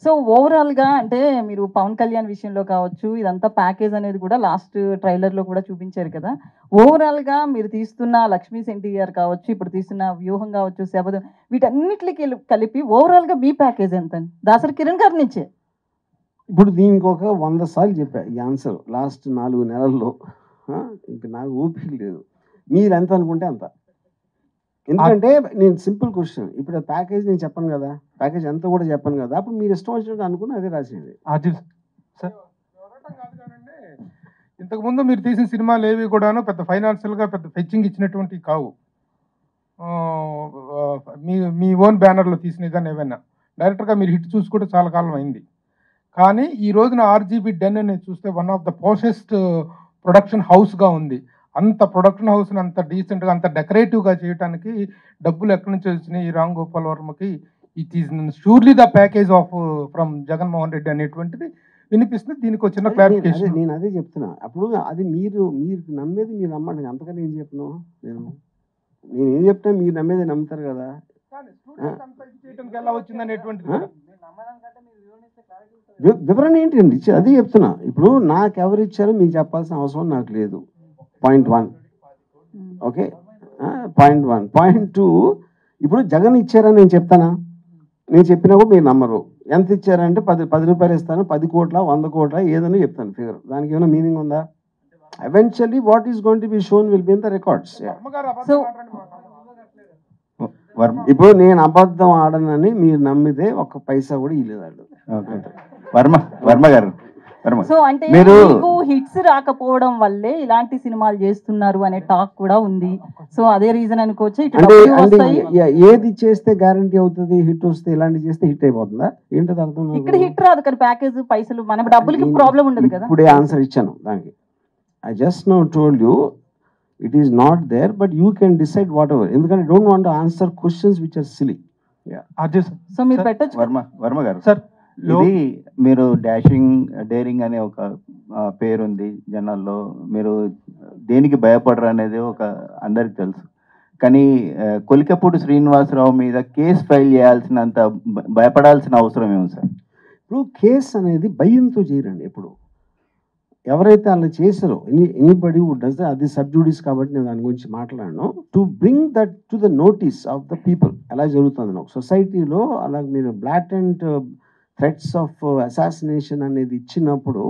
సో ఓవరాల్గా అంటే మీరు పవన్ కళ్యాణ్ విషయంలో కావచ్చు, ఇదంతా ప్యాకేజ్ అనేది కూడా లాస్ట్ ట్రైలర్లో కూడా చూపించారు కదా. ఓవరాల్గా మీరు తీస్తున్న లక్ష్మీ ఎన్టీఆర్ కావచ్చు, ఇప్పుడు తీస్తున్న వ్యూహం కావచ్చు, శబదం, వీటన్నిటికి కలిపి ఓవరాల్గా మీ ప్యాకేజ్ ఎంత? దాసరి కిరణ్ గారి నుంచే ఇప్పుడు దీనికి ఒక 100 సార్లు చెప్పా ఈ ఆన్సర్ లాస్ట్ 4 నెలల్లో. ఇంకా నాకు ఓపిక లేదు. మీరు ఎంత అనుకుంటే అంత. ఎందుకంటే నేను సింపుల్ క్వశ్చన్, ఇప్పుడు ప్యాకేజ్ నేను చెప్పను కదా, ప్యాకేజ్ ఎంత కూడా చెప్పను కదా, అప్పుడు మీరు ఇష్టం వచ్చినట్టు అనుకుని అదే రాసేది. ఇంతకుముందు మీరు తీసిన సినిమాలు ఏవి కూడాను పెద్ద ఫైనాన్షియల్గా పెద్ద ఫెచ్చింగ్ ఇచ్చినటువంటి కావు. మీ ఓన్ బ్యానర్లో తీసినవి కానీ ఏమైనా డైరెక్టర్గా మీరు హిట్ చూసుకుంటే చాలా కాలం అయింది. కానీ ఈ రోజున ఆర్జీబీ డెన్ అనేది చూస్తే వన్ ఆఫ్ ద పోషెస్ట్ ప్రొడక్షన్ హౌస్గా ఉంది. అంత ప్రొడక్షన్ హౌస్ని అంత డీసెంట్గా అంత డెకరేటివ్గా చేయడానికి డబ్బులు ఎక్కడి నుంచి వచ్చినాయి ఈ రామ్ గోపాల్ వర్మకి? It is surely the package of from Jaganmohan Reddy అనేటువంటిది వినిపిస్తుంది. దీనికి వచ్చిన క్లారిఫికేషన్ నేను అదే చెప్తున్నా. అప్పుడు అది మీరు నమ్మేది మీరు నమ్మండి, అంతకని ఏం చెప్పను. నేను ఏం చెప్తున్నా మీరు నమ్మేది నమ్ముతారు కదా. ఎలా వచ్చింది అనేటువంటిది వివరణ ఏంటండి అది చెప్తున్నా. ఇప్పుడు నాకు ఎవరు ఇచ్చారో మీకు చెప్పాల్సిన అవసరం నాకు లేదు. పాయింట్ 1. Okay, point 1. పాయింట్ 2, ఇప్పుడు జగన్ ఇచ్చారని నేను చెప్తానా? నేను చెప్పినా కూడా మీరు నమ్మరు. ఎంత ఇచ్చారంటే 10 రూపాయలు ఇస్తాను, 10 కోట్ల 100 కోట్ల ఏదైనా చెప్తాను ఫిగర్. దానికి ఏమైనా మీనింగ్ ఉందా? Eventually what is going to be shown will be in the records. ఇప్పుడు నేను అబద్ధం ఆడనని మీరు నమ్మితే 1 పైసా కూడా ఇవ్వలేదు. వర్మ గారు, సో అంటే మీరు- మీకు హిట్స్ రాకపోవడం వల్లే ఇలాంటి సినిమాలు చేస్తున్నారు అనే టాక్ కూడా ఉంది. సో అదే రీజన్ అనుకోవచ్చు. ఇటు అంటే డబ్బులు అంటే వస్తాయి. ఏది చేస్తే గ్యారంటీ అవుతుంది హిట్ వస్తే, ఇలాంటి చేస్తే హిట్ అయిపోతుందా ఏంటది అర్థం నాకు? ఇక్కడ హిట్ రాదు కానీ ప్యాకేజ్ పైసలు మన డబ్బులకి ప్రాబ్లం ఉండదు కదా. ఇప్పుడే ఆన్సర్ ఇచ్చాను దానికి. I just now told you it is not there, but you can decide whatever. ఎందుకంటే don't want answer questions which are silly. So మీరు పెట్టొచ్చు. వర్మ గారు, సార్ ఇది మీరు డాషింగ్ డేరింగ్ అనే ఒక పేరుంది జనాల్లో, మీరు దేనికి భయపడరు అనేది ఒక అందరికి తెలుసు. కానీ కొలికపూడి శ్రీనివాసరావు మీద కేసు ఫైల్ చేయాల్సినంత భయపడాల్సిన అవసరం ఏమి సార్? ఇప్పుడు కేసు అనేది భయంతో చేయరండి. ఎప్పుడు ఎవరైతే అలా చేశారో ఎనీబడి వుడ్ డస్, అది సబ్జూడిస్ కాబట్టి నేను దాని గురించి మాట్లాడను. To bring that to the notice of the people ఎలా జరుగుతుంది ఒక సొసైటీలో. అలా మీరు బ్లాటెంట్ థ్రెట్స్ ఆఫ్ అసాసినేషన్ అనేది ఇచ్చినప్పుడు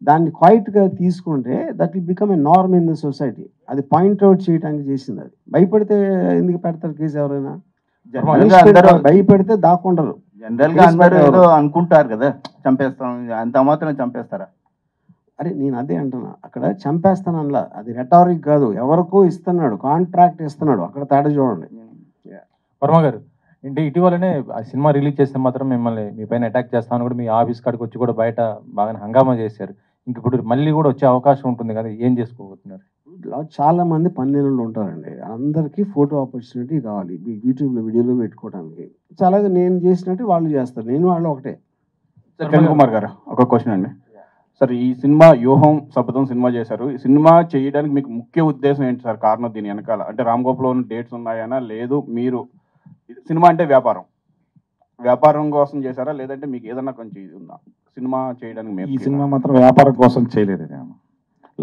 దాన్ని క్వైట్గా తీసుకుంటే that will become a norm in the society. అది పాయింట్అవుట్ చేయడానికి చేసింది. అది భయపడితే ఎందుకు పెడతారు కేసు? ఎవరైనా భయపెడితే దాక్కుండరు. జనరల్ గా అందరూ ఏదో అనుకుంటారు కదా, చంపేస్తాం, అంత మాత్రం చంపేస్తారా? అరే నేను అదే అంటున్నా, అక్కడ చంపేస్తాను అనలా, అది రెటారిక్ కాదు. ఎవరికో ఇస్తున్నాడు, కాంట్రాక్ట్ ఇస్తున్నాడు, అక్కడ తేడా చూడండి. వర్మ గారు, అంటే ఇటీవలనే ఆ సినిమా రిలీజ్ చేస్తే మాత్రం మిమ్మల్ని మీ పైన అటాక్ చేస్తామని కూడా మీ ఆఫీస్ కాడికి వచ్చి కూడా బయట బాగా హంగామా చేశారు. ఇంక ఇప్పుడు మళ్ళీ కూడా వచ్చే అవకాశం ఉంటుంది కదా, ఏం చేసుకోబోతున్నారు? చాలా మంది పన్నెండు ఉంటారండి, అందరికీ ఫోటో ఆపర్చునిటీ కావాలి యూట్యూబ్లో వీడియోలో పెట్టుకోవడానికి. చాలాగా నేను చేసినట్టు వాళ్ళు చేస్తారు, నేను వాళ్ళు ఒకటే. సార్ కిరణ్ కుమార్ గారు, ఒక క్వశ్చన్ అండి. సార్ ఈ సినిమా వ్యూహం శపథం సినిమా చేశారు. ఈ సినిమా చేయడానికి మీకు ముఖ్య ఉద్దేశం ఏంటి సార్? కారణం దీని వెనకాల అంటే రామ్ గోపాల్ ఉన్న డేట్స్ ఉన్నాయనా, లేదు మీరు సినిమా అంటే వ్యాపారం కోసం చేశారా, లేదంటే మీకు ఏదన్నా కొంచెం ఇది ఉందా సినిమా చేయడానికి? ఈ సినిమా మాత్రం వ్యాపారం కోసం చేయలేదు, నేను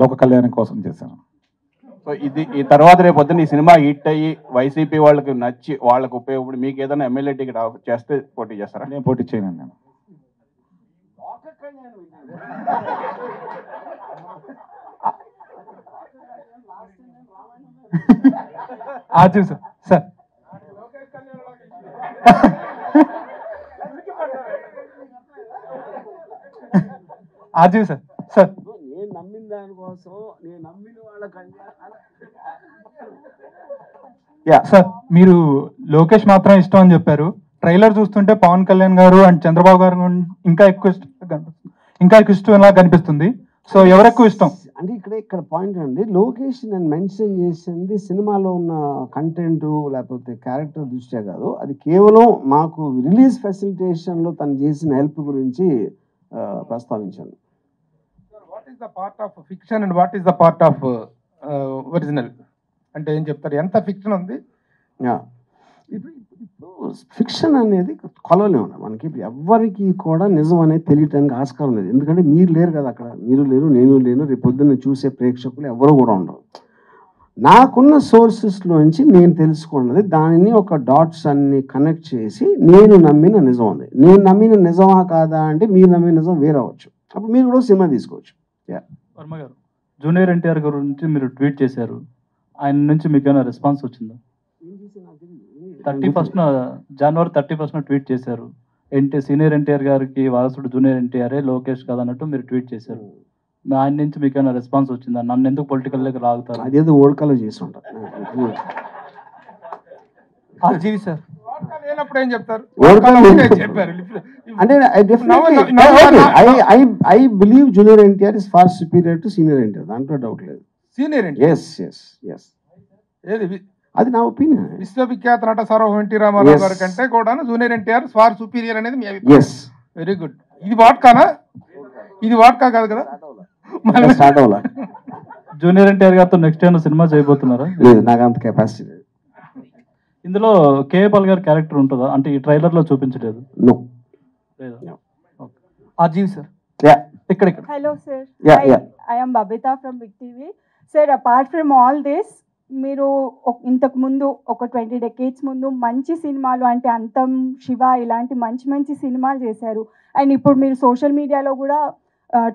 లోక కళ్యాణం కోసం చేశాను. సో ఇది ఈ తర్వాత రేపు పొద్దున్న ఈ సినిమా హిట్ అయ్యి వైసీపీ వాళ్ళకి నచ్చి వాళ్ళకి ఉపయోగపడి మీకు ఏదైనా ఎమ్మెల్యే టికెట్ చేస్తే పోటీ చేస్తారా? నేను పోటీ చేయను. నేను సార్ ఆర్జీవి సార్ సార్ నేను నమ్మిన దానికోసం నేను నమ్మిన వాళ్ళకంటే సార్ మీరు లోకేష్ మాత్రం ఇష్టం అని చెప్పారు. ట్రైలర్ చూస్తుంటే పవన్ కళ్యాణ్ గారు అండ్ చంద్రబాబు గారు ఇంకా ఎక్కువ ఇష్టం కనిపిస్తుంది. సో ఎవరు ఎక్కువ ఇష్టం అంటే ఇక్కడ పాయింట్ అండి, లోకేష్ నేను మెన్షన్ చేసింది సినిమాలో ఉన్న కంటెంట్ లేకపోతే క్యారెక్టర్ దృష్ట్యా కాదు, అది కేవలం మాకు రిలీజ్ ఫెసిలిటేషన్లో తను చేసిన హెల్ప్ గురించి ప్రస్తావించాను. What is the part of fiction and what is the part of original అంటే ఏం చెప్తారు? ఎంత ఫిక్షన్ ఉంది? ఇప్పుడు ఫిక్షన్ అనేది కొలవలేము మనకి. ఎవరికి కూడా నిజం అనేది తెలియటానికి ఆస్కారం లేదు, ఎందుకంటే మీరు లేరు కదా అక్కడ, మీరు లేరు, నేను లేను, రేపు పొద్దున్న చూసే ప్రేక్షకులు ఎవరు కూడా ఉండరు. నాకున్న సోర్సెస్లోంచి నేను తెలుసుకున్నది దానిని ఒక డాట్స్ అన్ని కనెక్ట్ చేసి నేను నమ్మిన నిజం ఉంది. నేను నమ్మిన నిజమా కాదా అంటే మీరు నమ్మిన నిజం వేరే అవ్వచ్చు, అప్పుడు మీరు కూడా సినిమా తీసుకోవచ్చు. వర్మ గారు, జూనియర్ ఎన్టీఆర్ గురించి మీరు ట్వీట్ చేశారు, ఆయన నుంచి మీకు ఏమైనా రెస్పాన్స్ వచ్చిందా? 31st జనవరి 31st ట్వీట్ చేశారు, సీనియర్ ఎన్టీఆర్ గారికి వారసుడు జూనియర్ ఎన్టీఆర్ లోకేష్ కాదు అన్నట్టు మీరు ట్వీట్ చేశారు. ఆయన నుంచి మీకు ఏమైనా రెస్పాన్స్ వచ్చిందా? నన్ను ఎందుకు పొలిటికల్ దగ్గర లాగుతారు? అదేదో ఓడకలో చేసి ఉంటారు. ఆర్జీవి సార్ లేనప్పుడు ఏం చెప్తారు? చెప్పారు అంటే I believe junior NTR is far superior to senior NTR, దాంట్లో డౌట్ లేదు. సీనియర్ ఏది అది నా ఒపీనియన్. విశ్వవిఖ్యాత నట సార్వభౌమ ఎన్టీ రామారావు గారి కంటే కూడా జూనియర్ ఎన్టీఆర్ ఫార్ సుపీరియర్ అనేది మీ అభిప్రాయం? Very good. ఇది వాట్కానా? ఇది వాట్కా కాదు కదా. జూనియర్ ఎన్టీఆర్ గారితో నెక్స్ట్ ఏమైనా సినిమా చేయబోతున్నారా? లేదు, నాకు అంత కెపాసిటీ లేదు. ఇందులో కేఏపాల్ గారి క్యారెక్టర్ ఉంటుందా? అంటే ఈ ట్రైలర్ లో చూపించలేదు. ఆర్జీవి సార్ ఇక్కడ. Hello sir. I am Babita from Big TV. Sir, apart from all this, మీరు ఇంతకు ముందు ఒక 20 decades ముందు మంచి సినిమాలు అంటే అంతం, శివ ఇలాంటి మంచి మంచి సినిమాలు చేశారు. అండ్ ఇప్పుడు మీరు సోషల్ మీడియాలో కూడా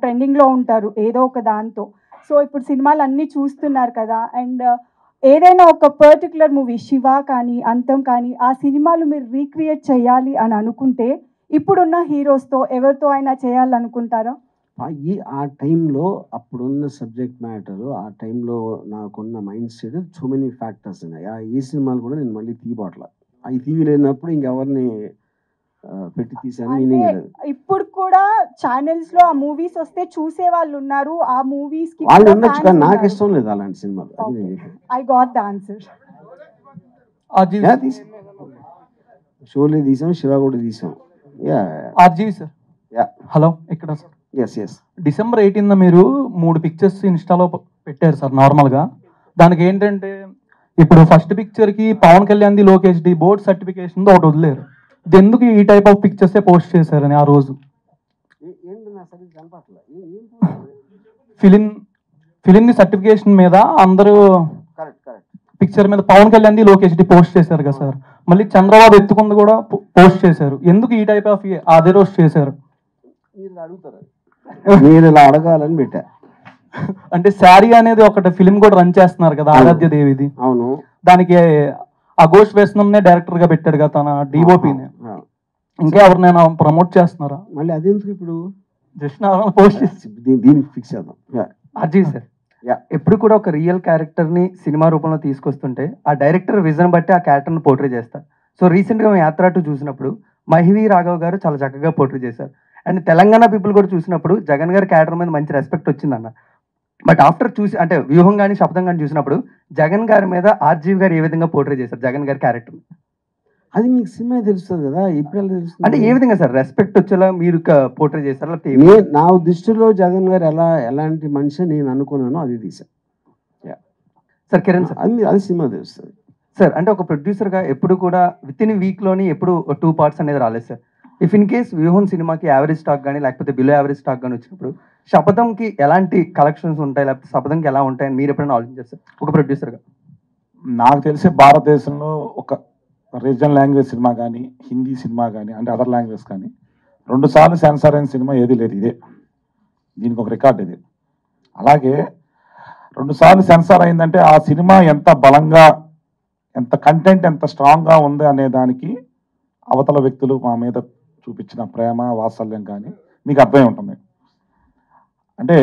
ట్రెండింగ్లో ఉంటారు ఏదో ఒక దాంతో. సో ఇప్పుడు సినిమాలు అన్నీ చూస్తున్నారు కదా, అండ్ ఏదైనా ఒక పర్టికులర్ మూవీ శివ కానీ అంతం కానీ ఆ సినిమాలు మీరు రీక్రియేట్ చేయాలి అని అనుకుంటే ఇప్పుడున్న హీరోస్తో ఎవరితో అయినా చేయాలనుకుంటారా? ఆ టైంలో అప్పుడున్న సబ్జెక్ట్ మ్యాటర్, ఆ టైంలో నాకున్న mind set so many factors ఉన్నాయి. ఈ సినిమాలు కూడా నేను మళ్ళీ తీయబోట్ల. అవి తీయలేనప్పుడు ఇంకెవరిని పెట్టి తీసాను మీనింగ్ లేదు. ఇప్పుడు కూడా ఛానల్స్ లో ఆ మూవీస్ వస్తే చూసే వాళ్ళు ఉన్నారు. ఆ మూవీస్ కి వాళ్ళు ఉండొచ్చు కానీ నాకు ఇష్టం లేదు అలాంటి సినిమాలు. అది నేను చెప్పాను. I got the answer. Sholay తీసాం, శివ కూడా తీసాం. RGV sir. హలో, ఇక్కడ సార్. ఎస్ డిసెంబర్ 18 మీరు 3 పిక్చర్స్ ఇన్స్టాలో పెట్టారు సార్ నార్మల్గా. దానికి ఏంటంటే ఇప్పుడు ఫస్ట్ పిక్చర్కి పవన్ కళ్యాణ్ది, లోకేష్ ది బోర్డ్ సర్టిఫికేషన్ ఒకటి వదిలేరు. ఇది ఎందుకు ఈ టైప్ ఆఫ్ పిక్చర్సే పోస్ట్ చేశారని ఆ రోజు? ఫిలింది సర్టిఫికేషన్ మీద అందరూ పిక్చర్ మీద పవన్ కళ్యాణ్ది, లోకేష్ ది పోస్ట్ చేశారు కదా సార్. మళ్ళీ చంద్రబాబు ఎత్తుకుంది కూడా పోస్ట్ చేశారు. ఎందుకు ఈ టైప్ ఆఫ్ అదే రోజు చేశారు? మీరు ఇలా అడగాలని పెట్టా. అంటే శారీ అనేది ఒకటి ఫిలిం కూడా రన్ చేస్తున్నారు కదా, ఆరాధ్య దేవిది. అవును, దానికి అఘోష్ వేసనంనే డైరెక్టర్ గా పెట్టాడు కదా తన డిఓపిని. ఇంకా ఎవరినైనా ప్రమోట్ చేస్తున్నారా? మళ్ళీ అదెందుకు ఇప్పుడు జస్ట్ పోస్ట్ దీనికి ఫిక్స్ చేద్దాం. అజయ్ సార్, ఎప్పుడు కూడా ఒక రియల్ క్యారెక్టర్ని సినిమా రూపంలో తీసుకొస్తుంటే ఆ డైరెక్టర్ విజన్ బట్టి ఆ క్యారెక్టర్ని పోర్ట్రే చేస్తారు. సో రీసెంట్గా మేము యాత్ర 2 చూసినప్పుడు మహివి రాఘవ్ గారు చాలా చక్కగా పోర్ట్రే చేశారు. అండ్ తెలంగాణ పీపుల్ కూడా చూసినప్పుడు జగన్ గారి క్యారెక్టర్ మీద మంచి రెస్పెక్ట్ వచ్చిందన్న. బట్ ఆఫ్టర్ చూసి అంటే వ్యూహం కానీ శబ్దం కానీ చూసినప్పుడు జగన్ గారి మీద ఆర్జీవి గారు ఏ విధంగా పోర్ట్రే చేశారు జగన్ గారి క్యారెక్టర్? అది మీకు సినిమా తెలుస్తుంది కదా, ఇప్పుడు తెలుస్తుంది అంటే ఏ విధంగా సార్ రెస్పెక్ట్ వచ్చేలా మీరు పోర్ట్రే చేశారు? నా దృష్టిలో జగన్ గారు ఎలాంటి మనిషి నేను అనుకున్నానో అది తీశాను సార్. కిరణ్ సార్, అది సినిమా తెలుస్తుంది సార్. అంటే ఒక ప్రొడ్యూసర్గా ఎప్పుడు కూడా విత్ ఇన్ వీక్లోని ఎప్పుడు 2 పార్ట్స్ అనేది రాలేదు సార్. ఇఫ్ ఇన్ కేస్ వ్యూహం సినిమాకి యావరేజ్ స్టాక్ కానీ లేకపోతే బిలో యావరేజ్ స్టాక్ కానీ వచ్చినప్పుడు శపథంకి ఎలాంటి కలెక్షన్స్ ఉంటాయి, లేకపోతే శపథంకి ఎలా ఉంటాయని మీరు ఎప్పుడైనా ఆలోచించారు సార్ ఒక ప్రొడ్యూసర్గా? నాకు తెలిసి భారతదేశంలో ఒక రీజనల్ లాంగ్వేజ్ సినిమా కానీ, హిందీ సినిమా కానీ, అంటే అదర్ లాంగ్వేజ్ కానీ 2 సార్లు సెన్సార్ అయిన సినిమా ఏది లేదు. ఇదే దీనికి ఒక రికార్డ్ ఇది. అలాగే 2 సార్లు సెన్సార్ అయిందంటే ఆ సినిమా ఎంత బలంగా, ఎంత కంటెంట్ ఎంత స్ట్రాంగ్గా ఉంది అనే దానికి అవతల వ్యక్తులు మా మీద చూపించిన ప్రేమ వాత్సల్యం కానీ మీకు అర్థమై ఉంటుంది. అంటే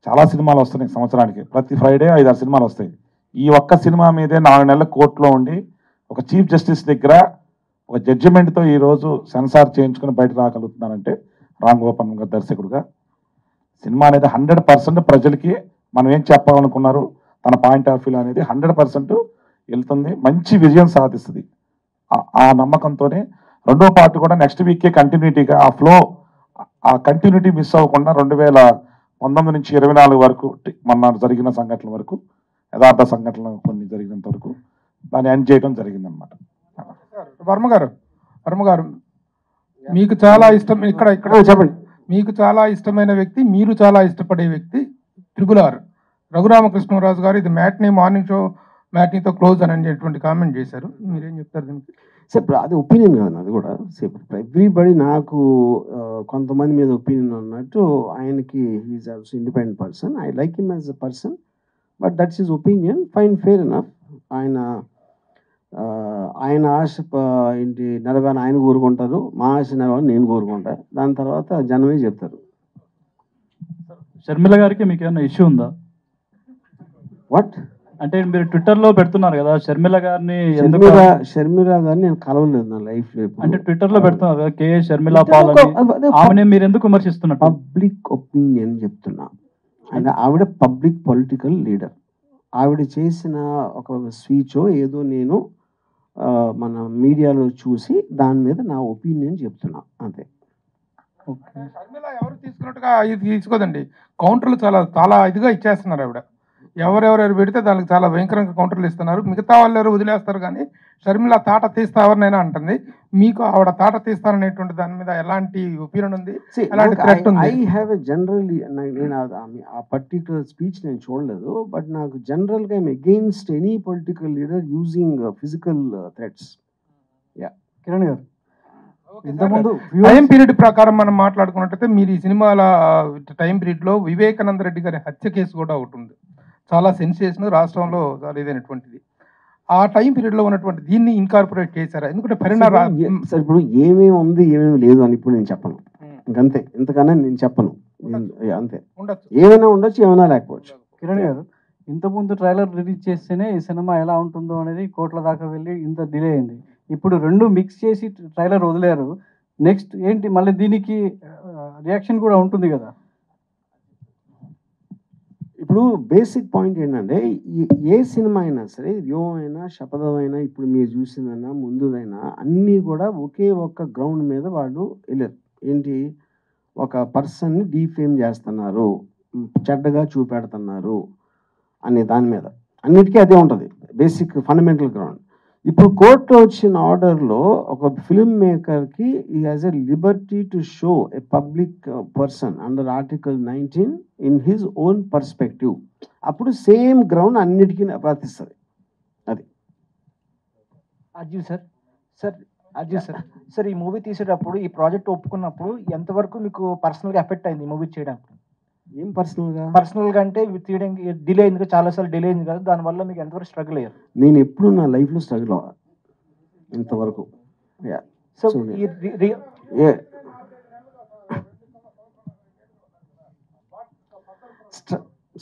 చాలా సినిమాలు వస్తున్నాయి సంవత్సరానికి, ప్రతి ఫ్రైడే 5-6 సినిమాలు వస్తాయి. ఈ ఒక్క సినిమా మీదే 4 నెలల కోర్టులో ఉండి ఒక చీఫ్ జస్టిస్ దగ్గర ఒక జడ్జిమెంట్తో ఈరోజు సెన్సార్ చేయించుకుని బయట రాగలుగుతున్నారంటే రామ్ గోపాల్ గారు దర్శకుడుగా సినిమా అనేది 100% ప్రజలకి మనం ఏం చెప్పాలనుకున్నారు తన పాయింట్ ఆఫ్ వ్యూ అనేది 100% వెళ్తుంది, మంచి విజయం సాధిస్తుంది. ఆ నమ్మకంతోనే 2వ పార్ట్ కూడా నెక్స్ట్ వీకే కంటిన్యూటీగా ఆ ఫ్లో, ఆ కంటిన్యూటీ మిస్ అవ్వకుండా 2019 నుంచి 24 వరకు మొన్న జరిగిన సంఘటనల వరకు, యథార్థ సంఘటనలు కొన్ని జరిగినంత వరకు దాన్ని ఎండ్ చేయడం జరిగిందనమాట. వర్మ గారు మీకు చాలా ఇష్టం, ఇక్కడ చెప్పండి, మీకు చాలా ఇష్టమైన వ్యక్తి, మీరు చాలా ఇష్టపడే వ్యక్తి RRR రఘురామకృష్ణరాజు గారు ఇది మ్యాట్నీ మార్నింగ్ షో మ్యాట్నీతో క్లోజ్ అని అనేటువంటి కామెంట్ చేశారు. మీరేం చెప్తారు దీనికి? సార్ అది ఒపీనియన్ కాదు, అది కూడా ఎవ్రీబడి. నాకు కొంతమంది మీద ఒపీనియన్ ఉన్నట్టు ఆయనకి he is also independent person. I like him as a person, but that's his opinion, fine, fair enough. ఆయన ఆశ ఏంటి నెరవేరని ఆయన కోరుకుంటారు, మా ఆశ నెరవేరని నేను కోరుకుంటా, దాని తర్వాత జనమే చెప్తారు. షర్మిల గారికి మీకు ఏమైనా ఇష్యూ ఉందా? వాట్ అంటే మీరు ట్విట్టర్లో పెడుతున్నారు కదా షర్మిల గారిని, షర్మిల గారిని నేను కలవలేదు నా లైఫ్ లో. అంటే ట్విట్టర్లో పెడుతున్నారు కదా కే షర్మిల పాల్ అని, ఆమెను మీరు ఎందుకు విమర్శిస్తున్నారు? పబ్లిక్ ఒపీనియన్ చెప్తున్నా. ఆవిడ పబ్లిక్ పొలిటికల్ లీడర్. ఆవిడ చేసిన ఒక స్పీచ్ ఏదో నేను మన మీడియాలో చూసి దాని మీద నా ఒపీనియన్ చెప్తున్నా, అంతే. షర్మిల ఎవరు తీసుకున్నట్టుగా ఇది తీసుకోదండి, కౌంటర్లు చాలా ఇదిగా ఇచ్చేస్తున్నారు. ఆవిడ ఎవరెవరు పెడితే దానికి చాలా భయంకరంగా కౌంటర్లు ఇస్తున్నారు. మిగతా వాళ్ళు ఎవరు వదిలేస్తారు, కానీ షర్మిల తాట తీస్తా ఎవరినైనా అంటుంది. మీకు ఆవిడ తాట తీస్తారనేటువంటి దాని మీద ఎలాంటి ఒపీనియన్ ఉంది, ఎలాంటి థ్రెట్ ఉంది? ఐ హ్యావ్ ఎ జనరల్లీ, నేను ఆ పర్టికులర్ స్పీచ్ నేను చూడలేదు, బట్ నాకు జనరల్గా I'm against any political leader using physical threats. Kiran గారు, ఇంతకుముందు టైం పీరియడ్ ప్రకారం మనం మాట్లాడుకున్నట్టయితే మీరు ఈ సినిమాల టైం పీరియడ్ లో వివేకానంద రెడ్డి గారి హత్య కేసు కూడా ఒకటి ఉంది, చాలా సెన్సేషన్, రాష్ట్రంలో చాలా ఇదైనటువంటిది. ఆ టైం పీరియడ్ లో ఉన్నటువంటి దీన్ని ఇన్కార్పొరేట్ చేశారా? ఎందుకంటే సార్ ఇప్పుడు ఏమేమి ఉంది ఏమేమి లేదు అని ఇప్పుడు నేను చెప్పను. ఇంకంతే, ఇంతకన్నా నేను చెప్పను. అంతే, ఉండొచ్చు. ఏమైనా ఉండొచ్చు, ఏమైనా లేకపోవచ్చు. కిరణ్ గారు, ఇంతకుముందు ట్రైలర్ రిలీజ్ చేస్తేనే ఈ సినిమా ఎలా ఉంటుందో అనేది కోట్ల దాకా వెళ్ళి ఇంత డిలే అయింది. ఇప్పుడు రెండు మిక్స్ చేసి ట్రైలర్ వదిలేరు. నెక్స్ట్ ఏంటి, మళ్ళీ దీనికి రియాక్షన్ కూడా ఉంటుంది కదా. ఇప్పుడు బేసిక్ పాయింట్ ఏంటంటే, ఏ సినిమా అయినా సరే, వ్యూహం అయినా, శపథం అయినా, ఇప్పుడు మీరు చూసిందైనా, ముందుదైనా, అన్నీ కూడా ఒకే ఒక్క గ్రౌండ్ మీద వాళ్ళు వెళ్ళారు. ఏంటి, ఒక పర్సన్ని డీఫేమ్ చేస్తున్నారు, చెడ్డగా చూపెడుతున్నారు అనే దాని మీద. అన్నిటికీ అదే ఉంటుంది బేసిక్ ఫండమెంటల్ గ్రౌండ్. ఇప్పుడు కోర్టులో వచ్చిన ఆర్డర్లో ఒక ఫిల్మ్ మేకర్కి ఈ has a Liberty to show a public person under article 19 in his own perspective. అప్పుడు సేమ్ గ్రౌండ్ అన్నిటికీ వర్తిస్తుంది. అది అర్జున్ సార్ సార్ ఈ మూవీ తీసేటప్పుడు, ఈ ప్రాజెక్ట్ ఒప్పుకున్నప్పుడు ఎంతవరకు మీకు పర్సనల్గా ఎఫెక్ట్ అయింది ఈ మూవీ చేయడానికి? ఏం పర్సనల్గా అంటే తీయడానికి డిలే అయింది, చాలాసార్లు డిలే అయింది కదా, దానివల్ల మీకు ఎంతవరకు స్ట్రగుల్ అయ్యారు? నేను ఎప్పుడు నా లైఫ్లో స్ట్రగుల్ అవ్వాలి ఇంతవరకు. సో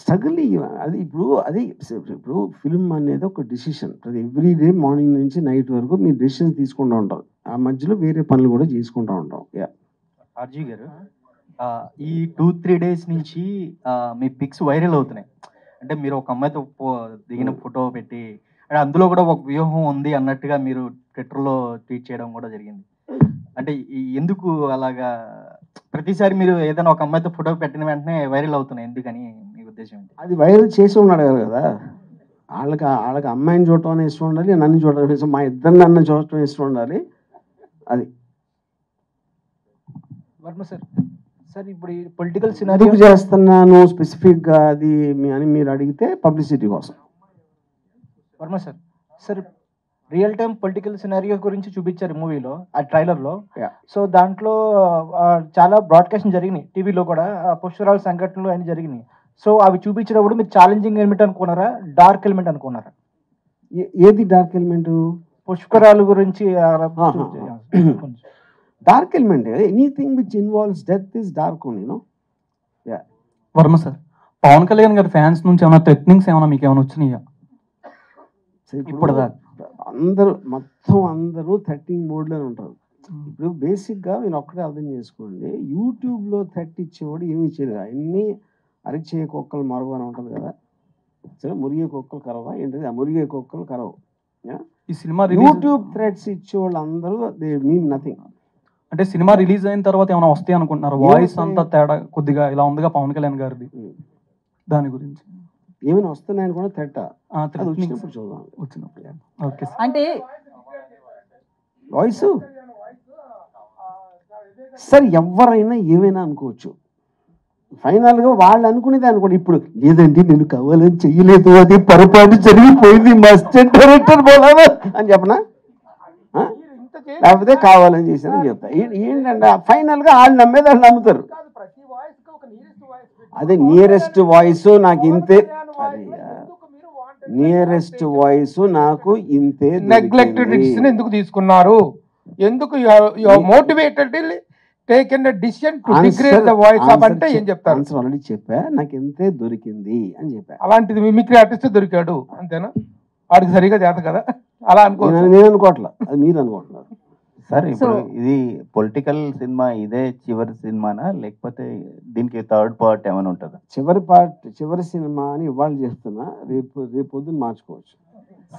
స్ట్రగుల్ అది ఇప్పుడు ఫిల్మ్ అనేది ఒక డెసిషన్. అది ఎవ్రీ డే మార్నింగ్ నుంచి నైట్ వరకు మీరు డెసిషన్ తీసుకుంటూ ఉంటారు. ఆ మధ్యలో వేరే పనులు కూడా చేసుకుంటూ ఉంటాం. ఆర్జీ గారు, ఈ 2-3 డేస్ నుంచి మీ పిక్స్ వైరల్ అవుతున్నాయి. అంటే మీరు ఒక అమ్మాయితో దిగిన ఫోటో పెట్టి, అంటే అందులో కూడా ఒక వ్యూహం ఉంది అన్నట్టుగా మీరు ట్విట్టర్లో ట్వీట్ చేయడం కూడా జరిగింది. అంటే ఎందుకు అలాగా ప్రతిసారి మీరు ఏదైనా ఒక అమ్మాయితో ఫోటో పెట్టిన వెంటనే వైరల్ అవుతున్నాయి, ఎందుకని మీ ఉద్దేశం ఏంటి? అది వైరల్ చేసి ఉన్నాడు కదా. వాళ్ళకి అమ్మాయిని చూడటం ఇష్టం ఉండాలి, నన్ను చూడటం ఇష్టం, మా ఇద్దరు నన్ను చూడటం ఇష్టం ఉండాలి. అది వర్మ సార్ ఇప్పుడు పొలిటికల్ ఎందుకు చేస్తున్నాను స్పెసిఫిక్గా అది అని మీరు అడిగితే పబ్లిసిటీ కోసం. Varma sir real time political scenario గురించి చూపించారు మూవీలో, ఆ ట్రైలర్లో. సో దాంట్లో చాలా బ్రాడ్కాస్టింగ్ జరిగినాయి టీవీలో కూడా, పుష్కరాల సంఘటనలు అన్ని జరిగినాయి. సో అవి చూపించినప్పుడు మీరు ఛాలెంజింగ్ ఎలిమెంట్ అనుకున్నారా, డార్క్ ఎలిమెంట్ అనుకున్నారా? ఏది డార్క్ ఎలిమెంట్? పుష్కరాల గురించి dark element. Anything which involves death is dark only, no. Varma sir, Pawan Kalyan గారి ఫ్యాన్స్ నుంచి ఏమైనా థ్రెట్నింగ్స్ ఏమైనా మీకు ఏమైనా వచ్చినాయా ఇప్పుడు దాకా? అందరూ థ్రెట్టింగ్ మోడ్లోనే ఉంటారు. ఇప్పుడు బేసిక్గా మీరు ఒక్కటే అర్థం చేసుకోండి, యూట్యూబ్లో థ్రెట్ ఇచ్చేవాడు ఏమి ఇచ్చేది, అన్నీ అరిచే కుక్కలు మరవ అని ఉంటుంది కదా. సరే, మురిగే కుక్కలు కరవా ఏంటిది, ఆ మురిగే కుక్కలు కరవు. ఈ సినిమా యూట్యూబ్ థ్రెట్స్ ఇచ్చేవాళ్ళు అందరూ దే మీన్ నథింగ్. అంటే సినిమా రిలీజ్ అయిన తర్వాత ఏమైనా వస్తాయి అనుకుంటున్నారు? వాయిస్ అంతా తేడా కొద్దిగా ఇలా ఉందిగా పవన్ కళ్యాణ్ గారిది, దాని గురించి ఏమైనా వస్తున్నాయని కూడా థ్రెట్ వచ్చినప్పుడు చూద్దాం. ఓకే అంటే వాయిస్ సరే ఎవరైనా ఏమైనా అనుకోవచ్చు, ఫైనల్గా వాళ్ళు అనుకునేది అనుకోండి. ఇప్పుడు లేదండి నేను కావాలని చెయ్యలేదు, అది పొరపాటు జరిగిపోయింది, మస్టర్ డైరెక్టర్ బోలానా అని చెప్పనా, లేకపోతే కావాలని చేశానని చెప్తా. ఏంటంటే ఫైనల్గా వాళ్ళు నమ్మేది వాళ్ళు నమ్ముతారు. అదే నియరెస్ట్ వాయిస్ నాకు ఇంతే, నియరెస్ట్ వాయిస్ నాకు ఇంతే. నెగ్లెక్టెడ్ డిసిషన్ ఎందుకు తీసుకున్నారు? ఎందుకు motivated taken the decision to degrade the voice of అంటే ఏం చెప్తారు? ఆన్సర్ ఆల్రెడీ చెప్పా, నాకు ఇంతే దొరికింది అని చెప్పా. అలాంటిది మిమిక్రీ ఆర్టిస్ట్ దొరికాడు అంతేనా? వాడికి సరిగా చేత కదా అలా అనుకో. నేను అనుకోవట్లా, అది మీరు అనుకుంటున్నారు. సార్ ఇప్పుడు ఇది పొలిటికల్ సినిమా, ఇదే చివరి సినిమానా లేకపోతే దీనికి థర్డ్ పార్ట్ ఏమైనా ఉంటుందా? చివరి సినిమా అని ఇవాళ చేస్తున్నా, రేపు పొద్దున్న మార్చుకోవచ్చు.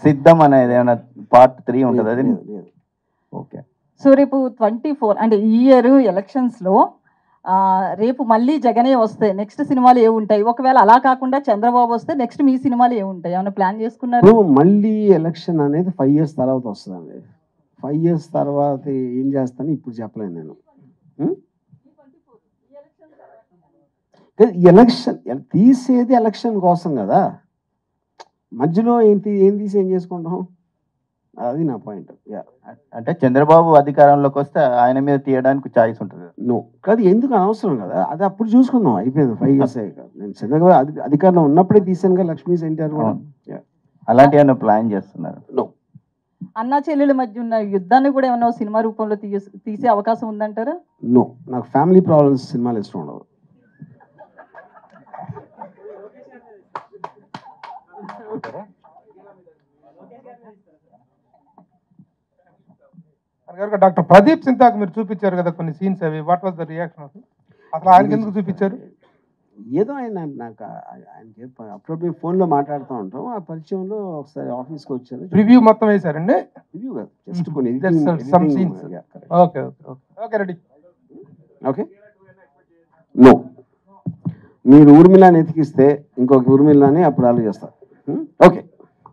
సిద్ధం అనేది ఏమైనా పార్ట్ 3 ఉంటుంది? అది ఓకే. సో రేపు 24 అంటే ఈ ఇయర్ ఎలక్షన్స్లో రేపు మళ్ళీ జగనే వస్తే నెక్స్ట్ సినిమాలు ఏముంటాయి? ఒకవేళ అలా కాకుండా చంద్రబాబు వస్తే నెక్స్ట్ మీ సినిమాలు ఏముంటాయి? ఏమైనా ప్లాన్ చేసుకున్నారు? మళ్ళీ ఎలక్షన్ అనేది 5 years తర్వాత వస్తుందండి. 5 years తర్వాత ఏం చేస్తాను ఇప్పుడు చెప్పలేను నేను. ఎలక్షన్ తీసేది ఎలక్షన్ కోసం కదా, మధ్యలో ఏం తీసి ఏం చేసుకుంటాం, అది నా పాయింట్. అంటే చంద్రబాబు అధికారంలోకి వస్తే ఆయన మీద తీయడానికి ఛాయిస్ ఉంటుంది. నో కాదు, ఎందుకు అనవసరం కదా, అది అప్పుడు చూసుకుందాం, అయిపోయింది 5 years అయ్యాక. నేను చంద్రబాబు అధికారంలో ఉన్నప్పుడే తీసాను కదా లక్ష్మీ ఎన్టీఆర్ కూడా. అలాంటి ఏమైనా ప్లాన్ చేస్తున్నారు? నో అన్నా చెల్లెల మధ్య ఉన్న యుద్ధాన్ని కూడా ఏమన్నా సినిమా రూపంలో తీసే అవకాశం ఉందంటారా? నో, నాకు ఫ్యామిలీ ప్రాబ్లమ్స్ సినిమాలు ఇష్టం ఉండదు. డాక్టర్ ప్రదీప్ సింతాక్ మీరు చూపించారు కదా కొన్ని సీన్స్, అవి వాట్ వాస్ ద రియాక్షన్? అసలు ఆయనకి ఎందుకు చూపించారు? ఏదో ఆయన నాకు ఆయన అప్పుడప్పుడు ఫోన్లో మాట్లాడుతూ ఉంటాం. ఆ పరిచయంలో ఒకసారి ఆఫీస్కి వచ్చారు. రివ్యూ మొత్తం వేశారండి? రివ్యూ కాదు, జస్ట్ కొన్ని some scenes. Okay okay okay okay ready. Okay, no, మీరు ఊర్మిళని ఎతికిస్తే ఇంకొక ఊర్మిళని అప్పుడు ఆలోచిస్తారు.